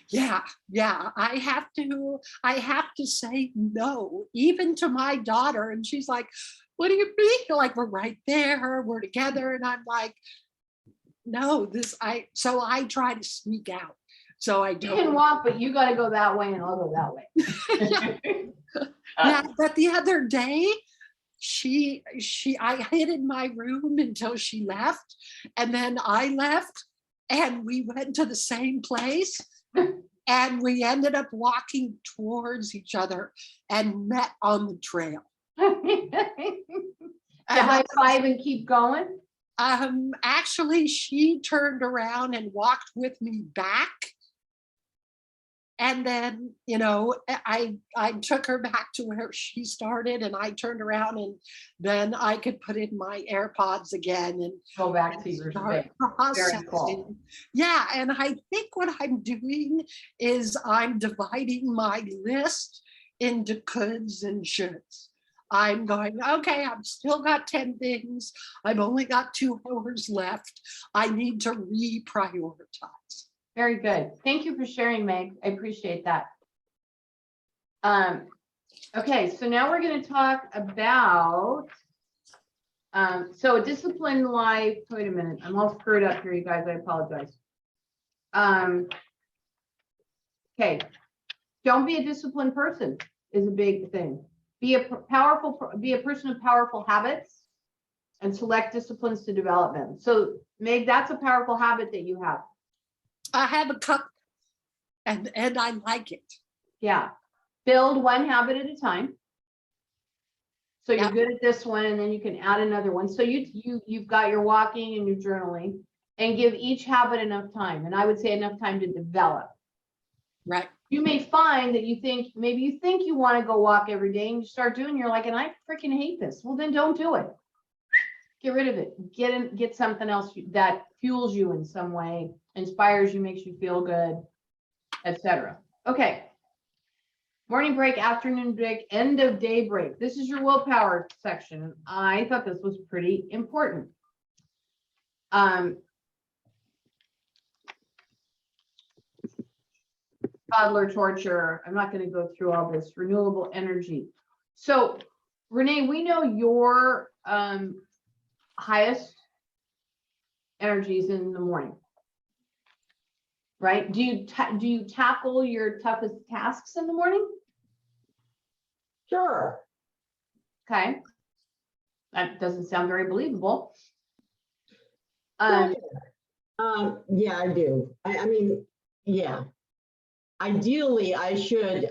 Yeah, I have to say no, even to my daughter. And she's like, what do you mean? Like, we're right there, we're together. And I'm like, no, so I try to sneak out. So I You can don't. walk, but you gotta go that way and I'll go that way. Yeah, but the other day, I hid in my room until she left, and then I left, and we went to the same place, and we ended up walking towards each other and met on the trail. To high five and keep going. Actually, she turned around and walked with me back. And then, I took her back to where she started, and I turned around, and then I could put in my AirPods again and Go back to your start space. Very cool. processing. Yeah, and I think what I'm doing is I'm dividing my list into coulds and shoulds. I'm going, okay, I've still got 10 things. I've only got 2 hours left. I need to reprioritize. Very good. Thank you for sharing, Meg. I appreciate that. Okay, so now we're going to talk about, so a disciplined life. Wait a minute. I'm all screwed up here, you guys. I apologize. Okay. Don't be a disciplined person is a big thing. Be a person of powerful habits and select disciplines to develop them. So Meg, that's a powerful habit that you have. I have a cup, and I like it. Yeah. Build one habit at a time. So you're Yeah. good at this one, and then you can add another one. So you've got your walking and your journaling, and give each habit enough time. And I would say enough time to develop. Right. You may find that maybe you think you want to go walk every day, and you start doing, you're like, and I freaking hate this. Well, then don't do it. Get rid of it. Get something else that fuels you in some way, inspires you, makes you feel good, etc. Okay. Morning break, afternoon break, end of day break. This is your willpower section. I thought this was pretty important. Toddler torture. I'm not going to go through all this. Renewable energy. So, Renee, we know your highest energies in the morning, right? Do you tackle your toughest tasks in the morning? Sure. Okay. That doesn't sound very believable. Yeah, I do. I mean, yeah. Ideally, I should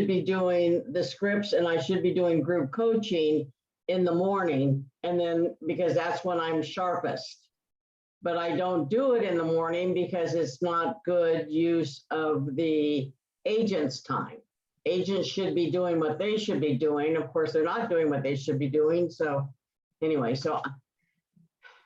be doing the scripts, and I should be doing group coaching in the morning, and then because that's when I'm sharpest. But I don't do it in the morning because it's not good use of the agent's time. Agents should be doing what they should be doing. Of course, they're not doing what they should be doing. So anyway,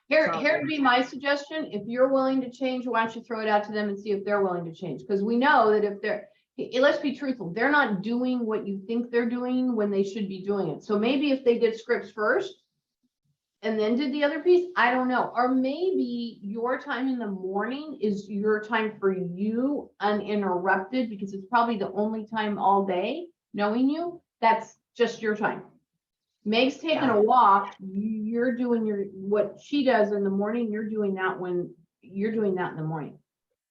Here would be my suggestion. If you're willing to change, why don't you throw it out to them and see if they're willing to change? Because we know that let's be truthful, they're not doing what you think they're doing when they should be doing it. So maybe if they did scripts first and then did the other piece, I don't know. Or maybe your time in the morning is your time for you uninterrupted, because it's probably the only time all day, knowing you, that's just your time. Meg's taking a walk, you're doing what she does in the morning, you're doing that in the morning.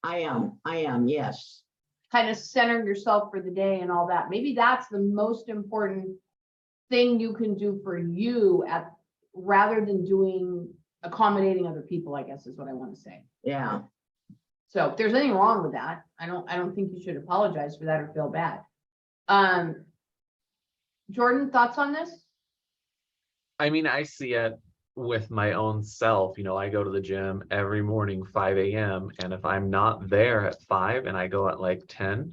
I am, yes. Kind of centering yourself for the day and all that. Maybe that's the most important thing you can do for you rather than accommodating other people, I guess is what I want to say. Yeah. So if there's anything wrong with that, I don't think you should apologize for that or feel bad. Jordan, thoughts on this? I mean, I see it with my own self. You know, I go to the gym every morning, 5 a.m. And if I'm not there at 5 and I go at like 10,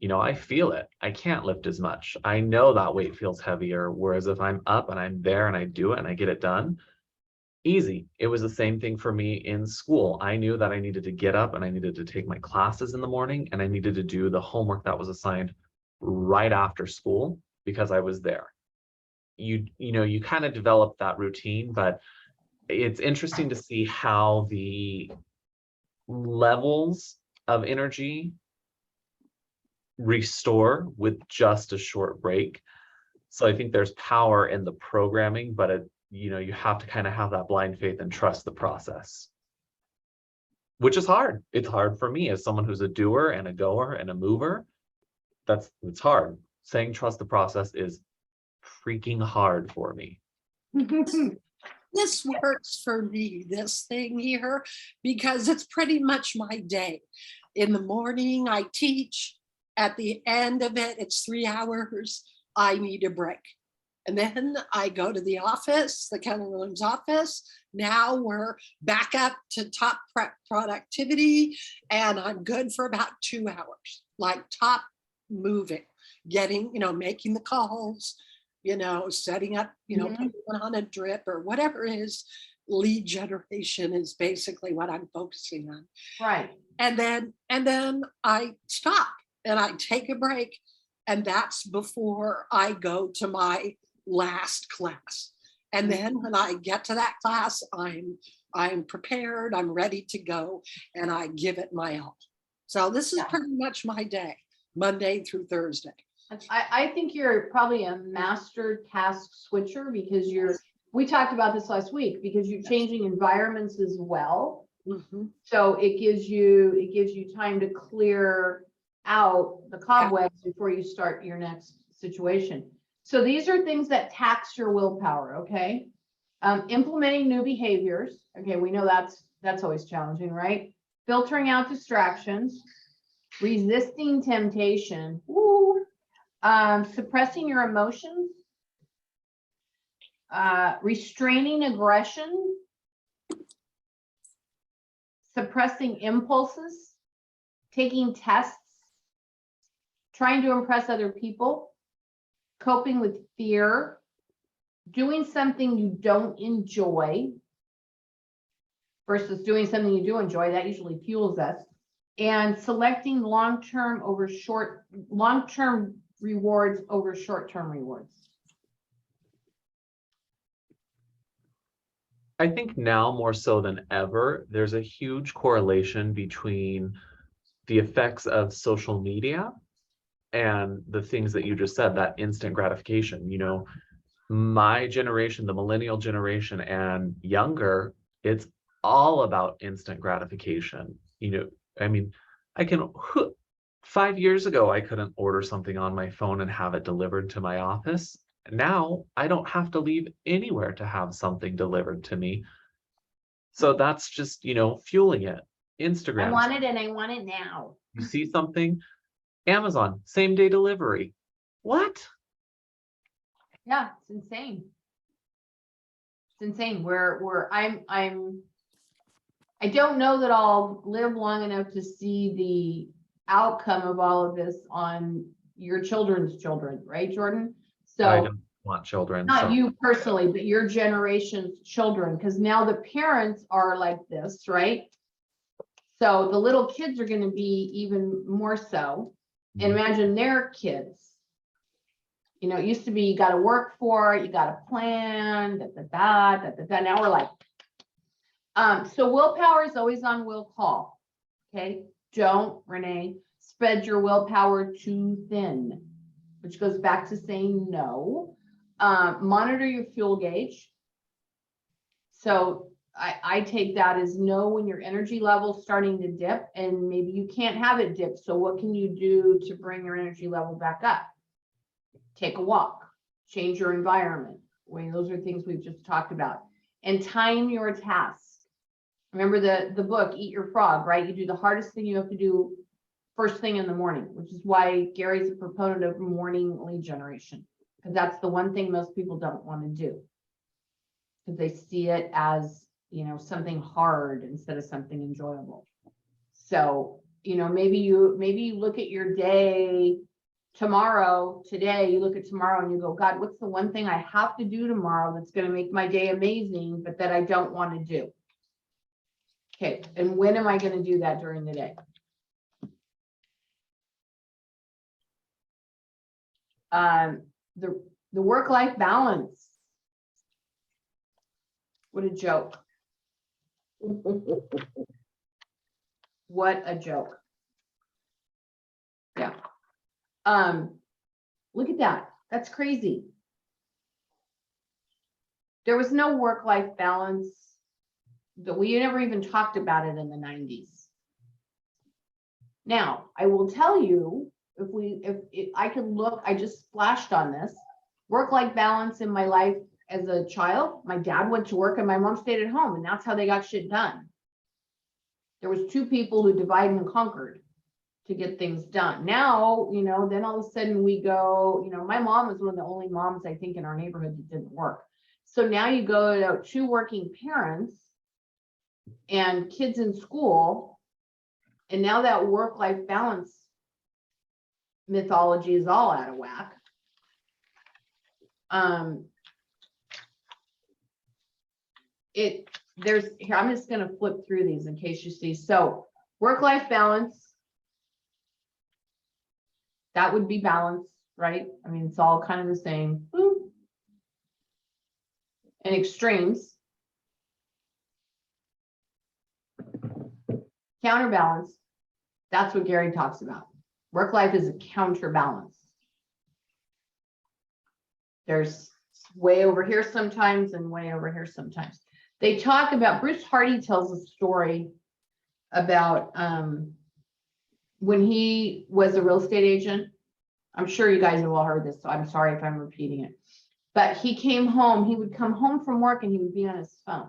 you know, I feel it. I can't lift as much. I know that weight feels heavier. Whereas if I'm up and I'm there and I do it and I get it done, easy. It was the same thing for me in school. I knew that I needed to get up and I needed to take my classes in the morning and I needed to do the homework that was assigned right after school because I was there. You know, you kind of develop that routine, but it's interesting to see how the levels of energy restore with just a short break. So I think there's power in the programming, but it, you know, you have to kind of have that blind faith and trust the process, which is hard. It's hard for me as someone who's a doer and a goer and a mover. It's hard. Saying trust the process is freaking hard for me. This works for me, this thing here, because it's pretty much my day. In the morning, I teach. At the end of it, it's 3 hours. I need a break. And then I go to the office, the Keller Williams office. Now we're back up to top productivity, and I'm good for about 2 hours, like top moving, getting, making the calls, setting up, putting on a drip or whatever it is. Lead generation is basically what I'm focusing on. Right. And then I stop and I take a break. And that's before I go to my last class. And then when I get to that class, I'm prepared, I'm ready to go, and I give it my all. So this is pretty much my day, Monday through Thursday. I think you're probably a master task switcher because we talked about this last week, because you're changing environments as well. Mhm. So it gives you time to clear out the cobwebs before you start your next situation. So these are things that tax your willpower, okay? Implementing new behaviors. Okay, we know that's always challenging, right? Filtering out distractions, resisting temptation, suppressing your emotions, restraining aggression, suppressing impulses, taking tests, trying to impress other people, coping with fear, doing something you don't enjoy versus doing something you do enjoy. That usually fuels us. And selecting long-term rewards over short-term rewards. I think now more so than ever, there's a huge correlation between the effects of social media and the things that you just said, that instant gratification. My generation, the millennial generation and younger, it's all about instant gratification. I mean, 5 years ago, I couldn't order something on my phone and have it delivered to my office. Now I don't have to leave anywhere to have something delivered to me. So that's just, fueling it. Instagram. I want it and I want it now. You see something, Amazon, same day delivery. What? Yeah, it's insane. It's insane. I don't know that I'll live long enough to see the outcome of all of this on your children's children, right, Jordan? I So don't want children. not so- you personally, but your generation's children, because now the parents are like this, right? So the little kids are going to be even more so. And imagine their kids. It used to be you got to work for it, you got to plan, Now we're like, so willpower is always on will call. Okay, don't, Renee, spread your willpower too thin, which goes back to saying no. Monitor your fuel gauge. So I take that as know when your energy level's starting to dip, and maybe you can't have it dip. So what can you do to bring your energy level back up? Take a walk, change your environment. Those are things we've just talked about. And time your tasks. Remember the book, Eat Your Frog, right? You do the hardest thing you have to do first thing in the morning, which is why Gary's a proponent of morning lead generation, because that's the one thing most people don't want to do, because they see it as, something hard instead of something enjoyable. So, maybe you look at your day today, you look at tomorrow and you go, God, what's the one thing I have to do tomorrow that's going to make my day amazing, but that I don't want to do? Okay, and when am I going to do that during the day? The work-life balance. What a joke. What a joke. Yeah. Look at that. That's crazy. There was no work-life balance. That we never even talked about it in the 90s. Now, I will tell you, if I could look, I just splashed on this. Work-life balance in my life as a child, my dad went to work and my mom stayed at home, and that's how they got shit done. There was two people who divided and conquered to get things done. Now, then all of a sudden we go, my mom was one of the only moms I think in our neighborhood that didn't work. So now you go to two working parents and kids in school, and now that work-life balance mythology is all out of whack. Here, I'm just going to flip through these in case you see. So work-life balance, that would be balance, right? I mean, it's all kind of the same. And extremes. Counterbalance, that's what Gary talks about. Work life is a counterbalance. There's way over here sometimes and way over here sometimes. They talk about, Bruce Hardy tells a story about when he was a real estate agent. I'm sure you guys have all heard this, so I'm sorry if I'm repeating it. But he came home, he would come home from work and he would be on his phone.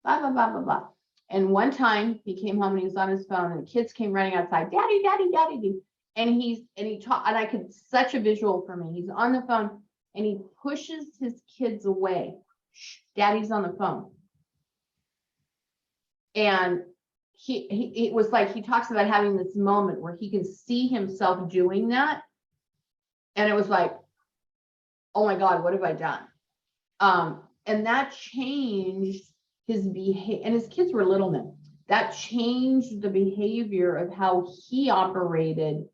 Blah, blah, blah, blah, blah. And one time he came home and he was on his phone and the kids came running outside, daddy, daddy, daddy. And he talked, and I could, such a visual for me. He's on the phone and he pushes his kids away. Shh, daddy's on the phone. And it was like, he talks about having this moment where he can see himself doing that. And it was like, oh my God, what have I done? And that changed his behavior, and his kids were little men. That changed the behavior of how he operated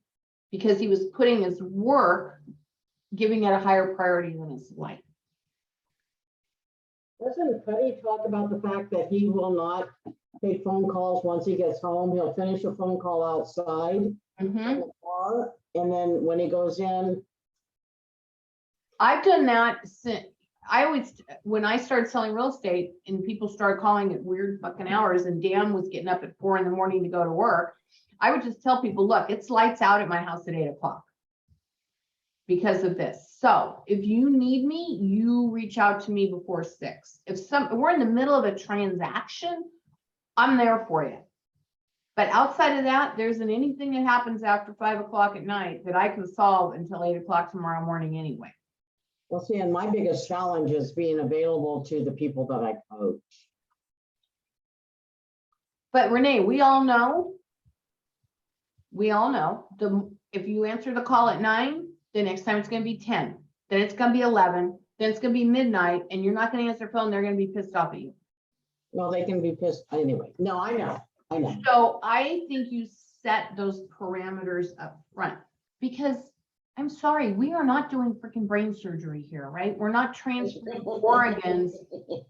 because he was putting his work, giving it a higher priority than his life. Doesn't Cuddy talk about the fact that he will not take phone calls once he gets home? He'll finish a phone call outside in the car, and then when he goes in. I've done that since when I started selling real estate and people started calling at weird fucking hours and Dan was getting up at 4 a.m. to go to work, I would just tell people, look, it's lights out at my house at 8 o'clock because of this. So if you need me, you reach out to me before 6. If we're in the middle of a transaction, I'm there for you. But outside of that, there isn't anything that happens after 5 o'clock at night that I can solve until 8 o'clock tomorrow morning anyway. Well, see, and my biggest challenge is being available to the people that I coach. But Renee, we all know, if you answer the call at 9, the next time it's going to be 10, then it's going to be 11, then it's going to be midnight, and you're not going to answer the phone. They're going to be pissed off at you. Well, they can be pissed anyway. No, I know. So I think you set those parameters up front because I'm sorry, we are not doing freaking brain surgery here, right? We're not transferring organs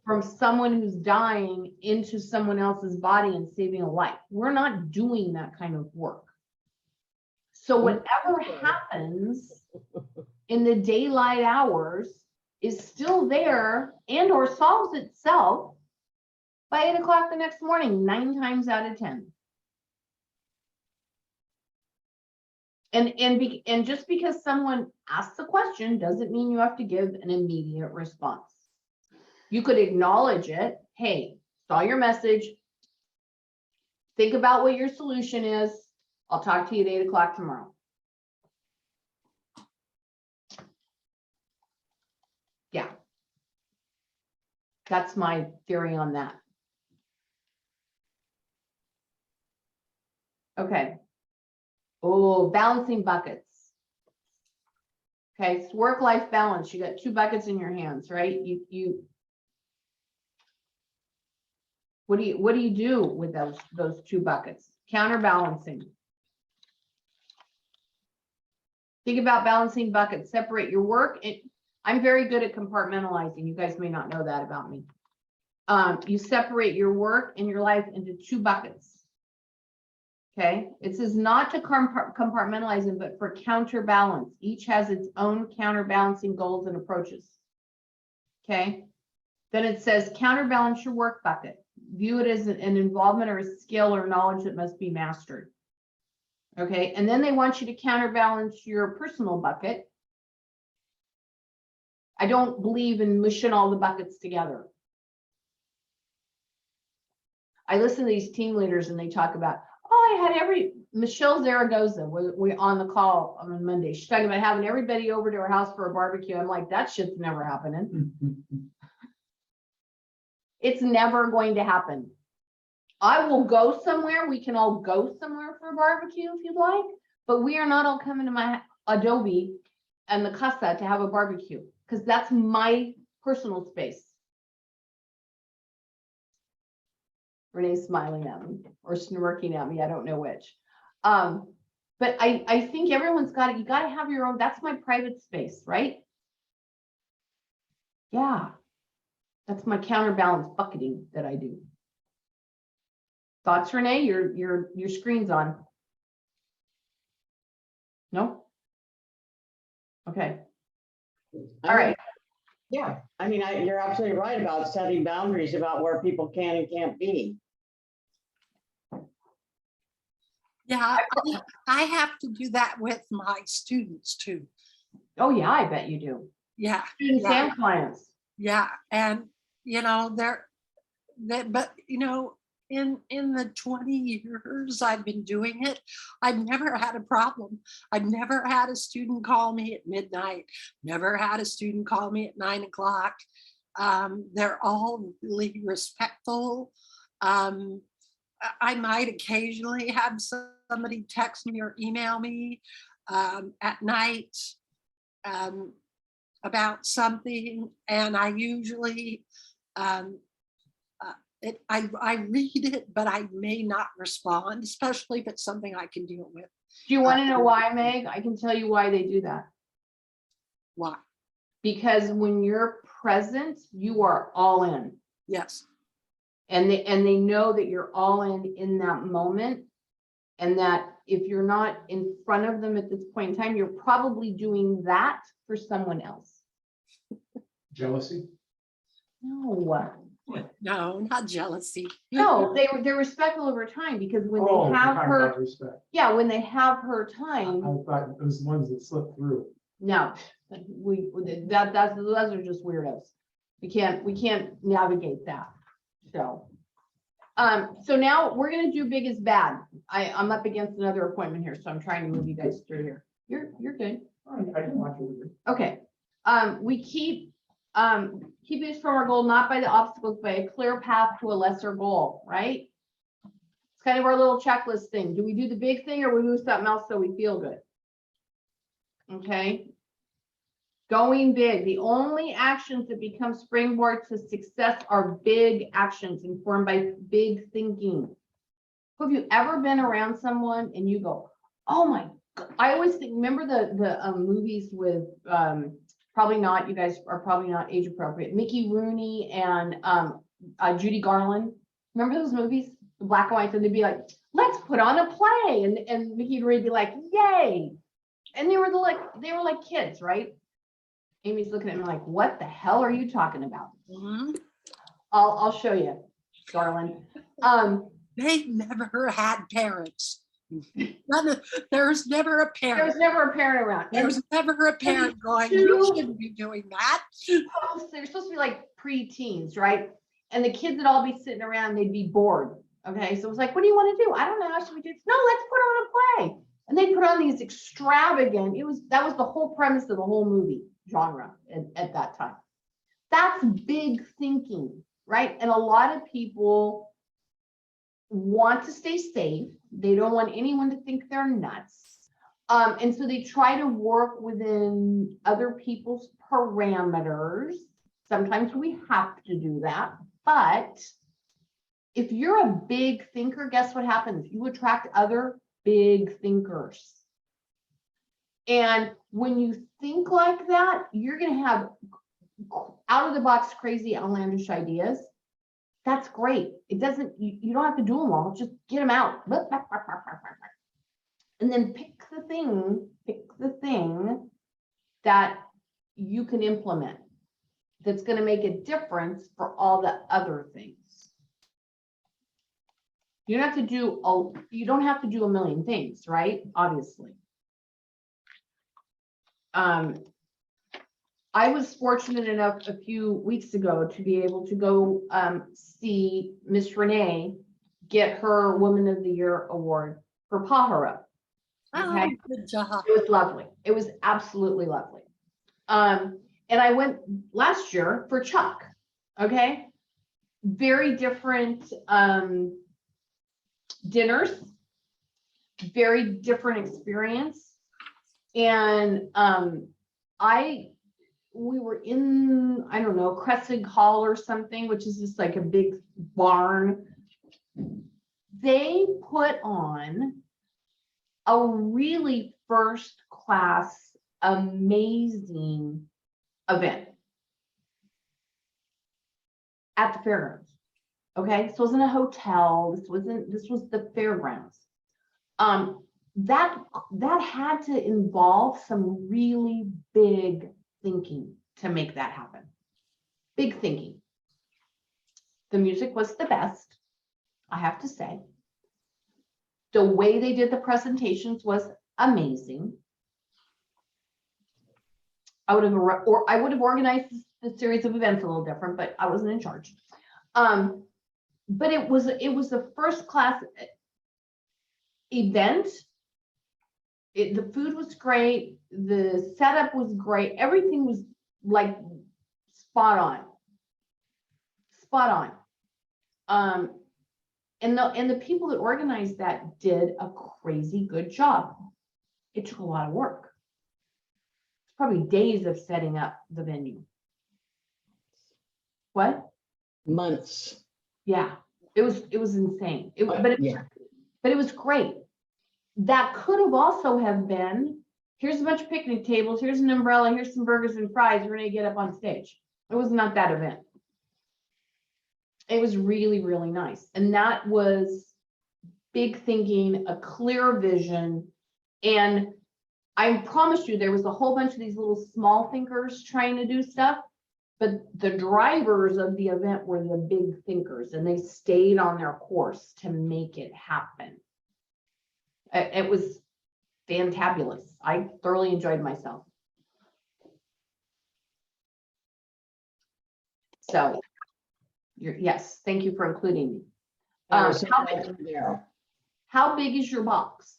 from someone who's dying into someone else's body and saving a life. We're not doing that kind of work. So whatever happens in the daylight hours is still there and or solves itself by 8 o'clock the next morning, 9 times out of 10. And just because someone asks a question doesn't mean you have to give an immediate response. You could acknowledge it. Hey, saw your message. Think about what your solution is. I'll talk to you at 8 o'clock tomorrow. Yeah. That's my theory on that. Okay. Oh, balancing buckets. Okay, it's work-life balance. You got 2 buckets in your hands, right? What do you do with those 2 buckets? Counterbalancing. Think about balancing buckets, separate your work. I'm very good at compartmentalizing. You guys may not know that about me. You separate your work and your life into 2 buckets. Okay, it says not to compartmentalize them, but for counterbalance. Each has its own counterbalancing goals and approaches. Okay, then it says counterbalance your work bucket. View it as an involvement or a skill or knowledge that must be mastered. Okay, and then they want you to counterbalance your personal bucket. I don't believe in mushing all the buckets together. I listen to these team leaders and they talk about, oh, I had Michelle Zaragoza, we on the call on Monday. She's talking about having everybody over to her house for a barbecue. I'm like, that shit's never happening. It's never going to happen. I will go somewhere. We can all go somewhere for a barbecue if you'd like, but we are not all coming to my Adobe and the Casa to have a barbecue because that's my personal space. Renee's smiling at me or smirking at me. I don't know which. But I think everyone's got it. You got to have your own. That's my private space, right? Yeah. That's my counterbalance bucketing that I do. Thoughts, Renee? Your screen's on. No? Okay. All right. Yeah, I mean, you're absolutely right about setting boundaries about where people can and can't be. Yeah, I have to do that with my students too. Oh, yeah, I bet you do. Yeah, Students yeah. and clients. yeah. And, you know, but, you know, in the 20 years I've been doing it, I've never had a problem. I've never had a student call me at midnight, never had a student call me at 9 o'clock. They're all really respectful. I might occasionally have somebody text me or email me at night about something, and I usually I read it, but I may not respond, especially if it's something I can deal with. Do you want to know why, Meg? I can tell you why they do that. Why? Because when you're present, you are all in. Yes. And they know that you're all in that moment. And that if you're not in front of them at this point in time, you're probably doing that for someone else. Jealousy? No. No, not jealousy. No, they're respectful over time because when Oh, they you're have talking her, about respect. yeah, when they have her I time, thought it was the ones that slipped through. no, those are just weirdos. We can't navigate that. So now we're gonna do big is bad. I'm up against another appointment here, so I'm trying to move you guys through here. You're good. I can watch it. Okay. We keep this from our goal, not by the obstacles, by a clear path to a lesser goal, right? It's kind of our little checklist thing. Do we do the big thing or we do something else so we feel good? Okay. Going big. The only actions that become springboard to success are big actions informed by big thinking. Have you ever been around someone and you go, oh my God. I always think, remember the movies with, probably not, you guys are probably not age appropriate, Mickey Rooney and Judy Garland. Remember those movies, the black and white, and they'd be like, let's put on a play. And Mickey Rooney would be like, yay. And they were like kids, right? Amy's looking at me like, what the hell are you talking about? Mhm. I'll show you, darling. They never had parents. There's never a There parent. was never a parent around. And There's never a parent going, two- you shouldn't be doing that. they're supposed to be like pre-teens, right? And the kids would all be sitting around, they'd be bored. Okay, so it was like, what do you want to do? I don't know. How should we do this? No, let's put on a play. And they put on these extravagant, that was the whole premise of the whole movie genre at that time. That's big thinking, right? And a lot of people want to stay safe. They don't want anyone to think they're nuts. And so they try to work within other people's parameters. Sometimes we have to do that. But if you're a big thinker, guess what happens? You attract other big thinkers. And when you think like that, you're gonna have out of the box, crazy, outlandish ideas. That's great. It doesn't, you don't have to do them all, just get them out. And then pick the thing that you can implement that's gonna make a difference for all the other things. You don't have to do a million things, right? Obviously. I was fortunate enough a few weeks ago to be able to go see Miss Renee get her Woman of the Year award for Pajaro. Oh, Okay. good job. It was lovely. It was absolutely lovely. And I went last year for Chuck. Okay. Very different dinners, very different experience. And we were in, I don't know, Cressig Hall or something, which is just like a big barn. They put on a really first class, amazing event at the fairgrounds. Okay, this wasn't a hotel. This was the fairgrounds. That had to involve some really big thinking to make that happen. Big thinking. The music was the best, I have to say. The way they did the presentations was amazing. I would have organized the series of events a little different, but I wasn't in charge. But it was the first class event. The food was great. The setup was great. Everything was like spot on. And the people that organized that did a crazy good job. It took a lot of work. It's probably days of setting up the venue. What? Months. Yeah, it was insane. Yeah. But it was great. That could have also have been, here's a bunch of picnic tables, here's an umbrella, here's some burgers and fries, we're gonna get up on stage. It was not that event. It was really, really nice. And that was big thinking, a clear vision. And I promise you, there was a whole bunch of these little small thinkers trying to do stuff, but the drivers of the event were the big thinkers, and they stayed on their course to make it happen. It was fantabulous. I thoroughly enjoyed myself. So, yes, thank you for including me. I was so glad you were there. How big is your box?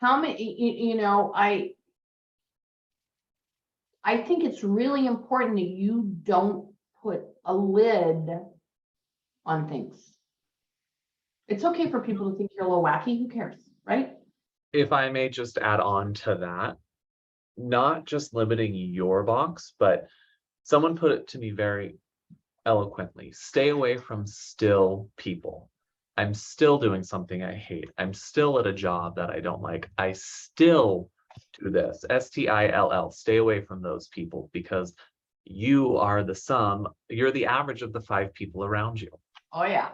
How many, you know, I think it's really important that you don't put a lid on things. It's okay for people to think you're a little wacky, who cares, right? If I may just add on to that, not just limiting your box, but someone put it to me very eloquently: stay away from still people. I'm still doing something I hate. I'm still at a job that I don't like. I still do this. STILL. Stay away from those people, because you are the sum, you're the average of the 5 people around you. Oh, yeah.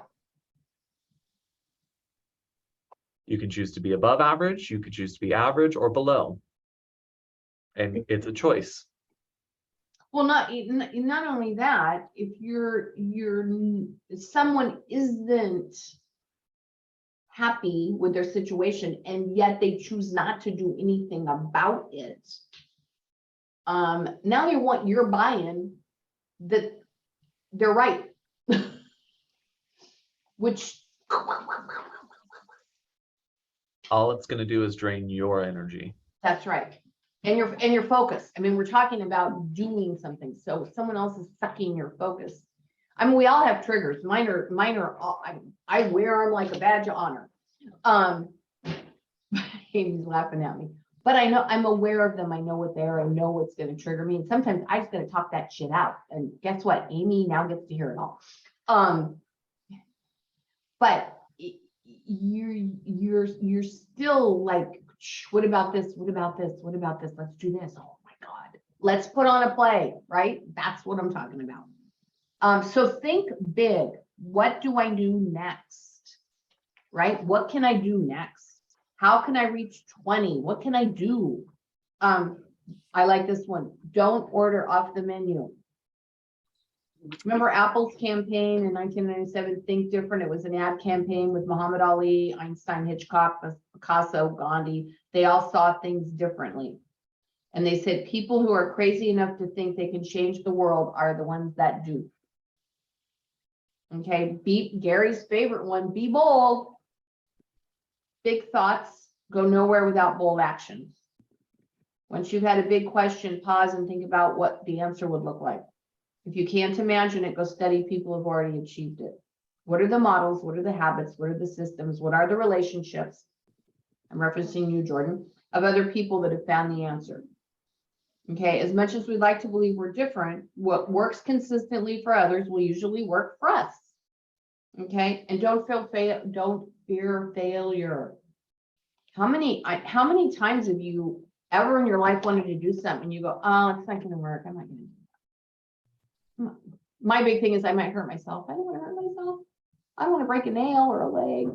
You can choose to be above average, you could choose to be average or below. And it's a choice. Well, not only that, if someone isn't happy with their situation and yet they choose not to do anything about it, now they want your buy-in that they're right. Which All it's going to do is drain your energy. that's right. And your focus. I mean, we're talking about doing something. So if someone else is sucking your focus. I mean, we all have triggers. Mine are I wear them like a badge of honor. Amy's laughing at me. But I know I'm aware of them. I know what they are. I know what's going to trigger me. And sometimes I just got to talk that shit out. And guess what? Amy now gets to hear it all. But you're still like, "Shh, what about this? What about this? What about this? Let's do this. Oh my God. Let's put on a play, right? That's what I'm talking about. So think big. What do I do next? Right? What can I do next? How can I reach 20? What can I do? I like this one. Don't order off the menu. Remember Apple's campaign in 1997, Think Different? It was an ad campaign with Muhammad Ali, Einstein, Hitchcock, Picasso, Gandhi. They all saw things differently. And they said, people who are crazy enough to think they can change the world are the ones that do. Okay, Gary's favorite one, be bold. Big thoughts go nowhere without bold actions. Once you've had a big question, pause and think about what the answer would look like. If you can't imagine it, go study people who've already achieved it. What are the models? What are the habits? What are the systems? What are the relationships? I'm referencing you, Jordan, of other people that have found the answer. Okay, as much as we'd like to believe we're different, what works consistently for others will usually work for us. Okay, and don't fear failure. How many times have you ever in your life wanted to do something and you go, oh, it's not gonna work, I'm not gonna do that. My big thing is I might hurt myself. I don't want to hurt myself. I don't want to break a nail or a leg.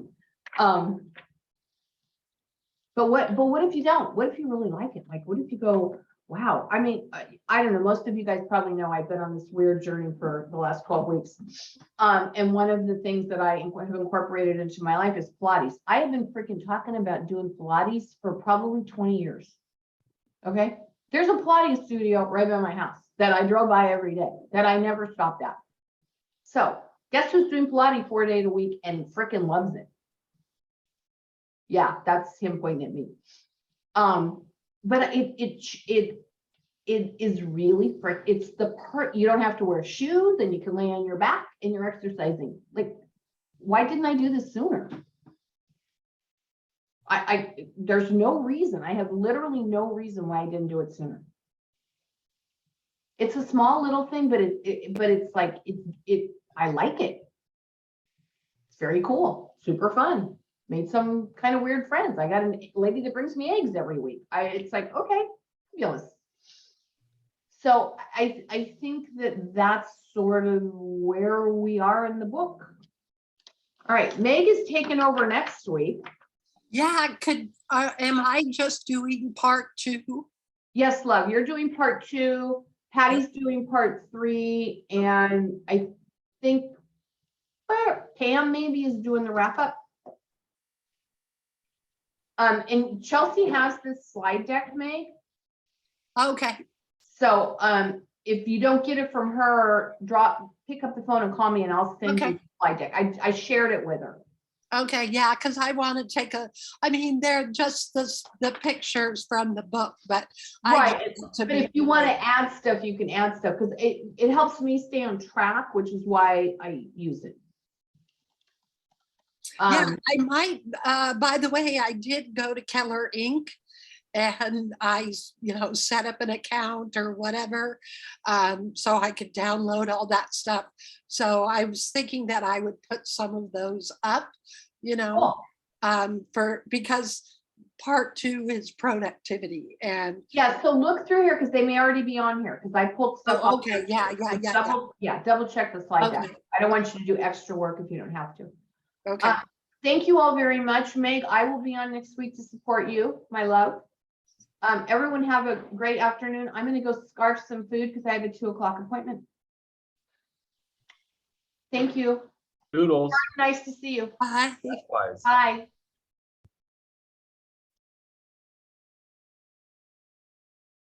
But what if you don't? What if you really like it? Like, what if you go, wow? I mean, I don't know. Most of you guys probably know I've been on this weird journey for the last 12 weeks. And one of the things that I have incorporated into my life is Pilates. I have been freaking talking about doing Pilates for probably 20 years. Okay. There's a Pilates studio right by my house that I drove by every day that I never stopped at. So guess who's doing Pilates 4 days a week and freaking loves it? Yeah, that's him pointing at me. But it is really it's the part you don't have to wear shoes and you can lay on your back and you're exercising. Like, why didn't I do this sooner? There's no reason. I have literally no reason why I didn't do it sooner. It's a small little thing, but it's like I like it. It's very cool, super fun. Made some kind of weird friends. I got a lady that brings me eggs every week. It's like, okay, fabulous. So I think that's sort of where we are in the book. All right, Meg is taking over next week. Yeah, am I just doing part 2? Yes, love, you're doing part 2. Patty's doing part 3, and I think Pam maybe is doing the wrap up. And Chelsea has this slide deck, Meg. Okay. So if you don't get it from her, pick up the phone and call me and I'll send you the slide deck. I shared it with her. Okay, yeah, because I want to take I mean, they're just the pictures from the book, but Right. But if you want to add stuff, you can add stuff because it helps me stay on track, which is why I use it. Yeah, I might, by the way, I did go to Keller Inc. and I, set up an account or whatever, so I could download all that stuff. So I was thinking that I would put some of those up, Cool. because part 2 is productivity and. Yeah, so look through here because they may already be on here because I pulled stuff Oh, up. okay, yeah. Double check the slide deck. Okay. I don't want you to do extra work if you don't have to. Okay. Thank you all very much, Meg. I will be on next week to support you, my love. Everyone have a great afternoon. I'm going to go scarf some food because I have a 2 o'clock appointment. Thank you. Doodles. Nice to see you. Bye. Likewise. Bye.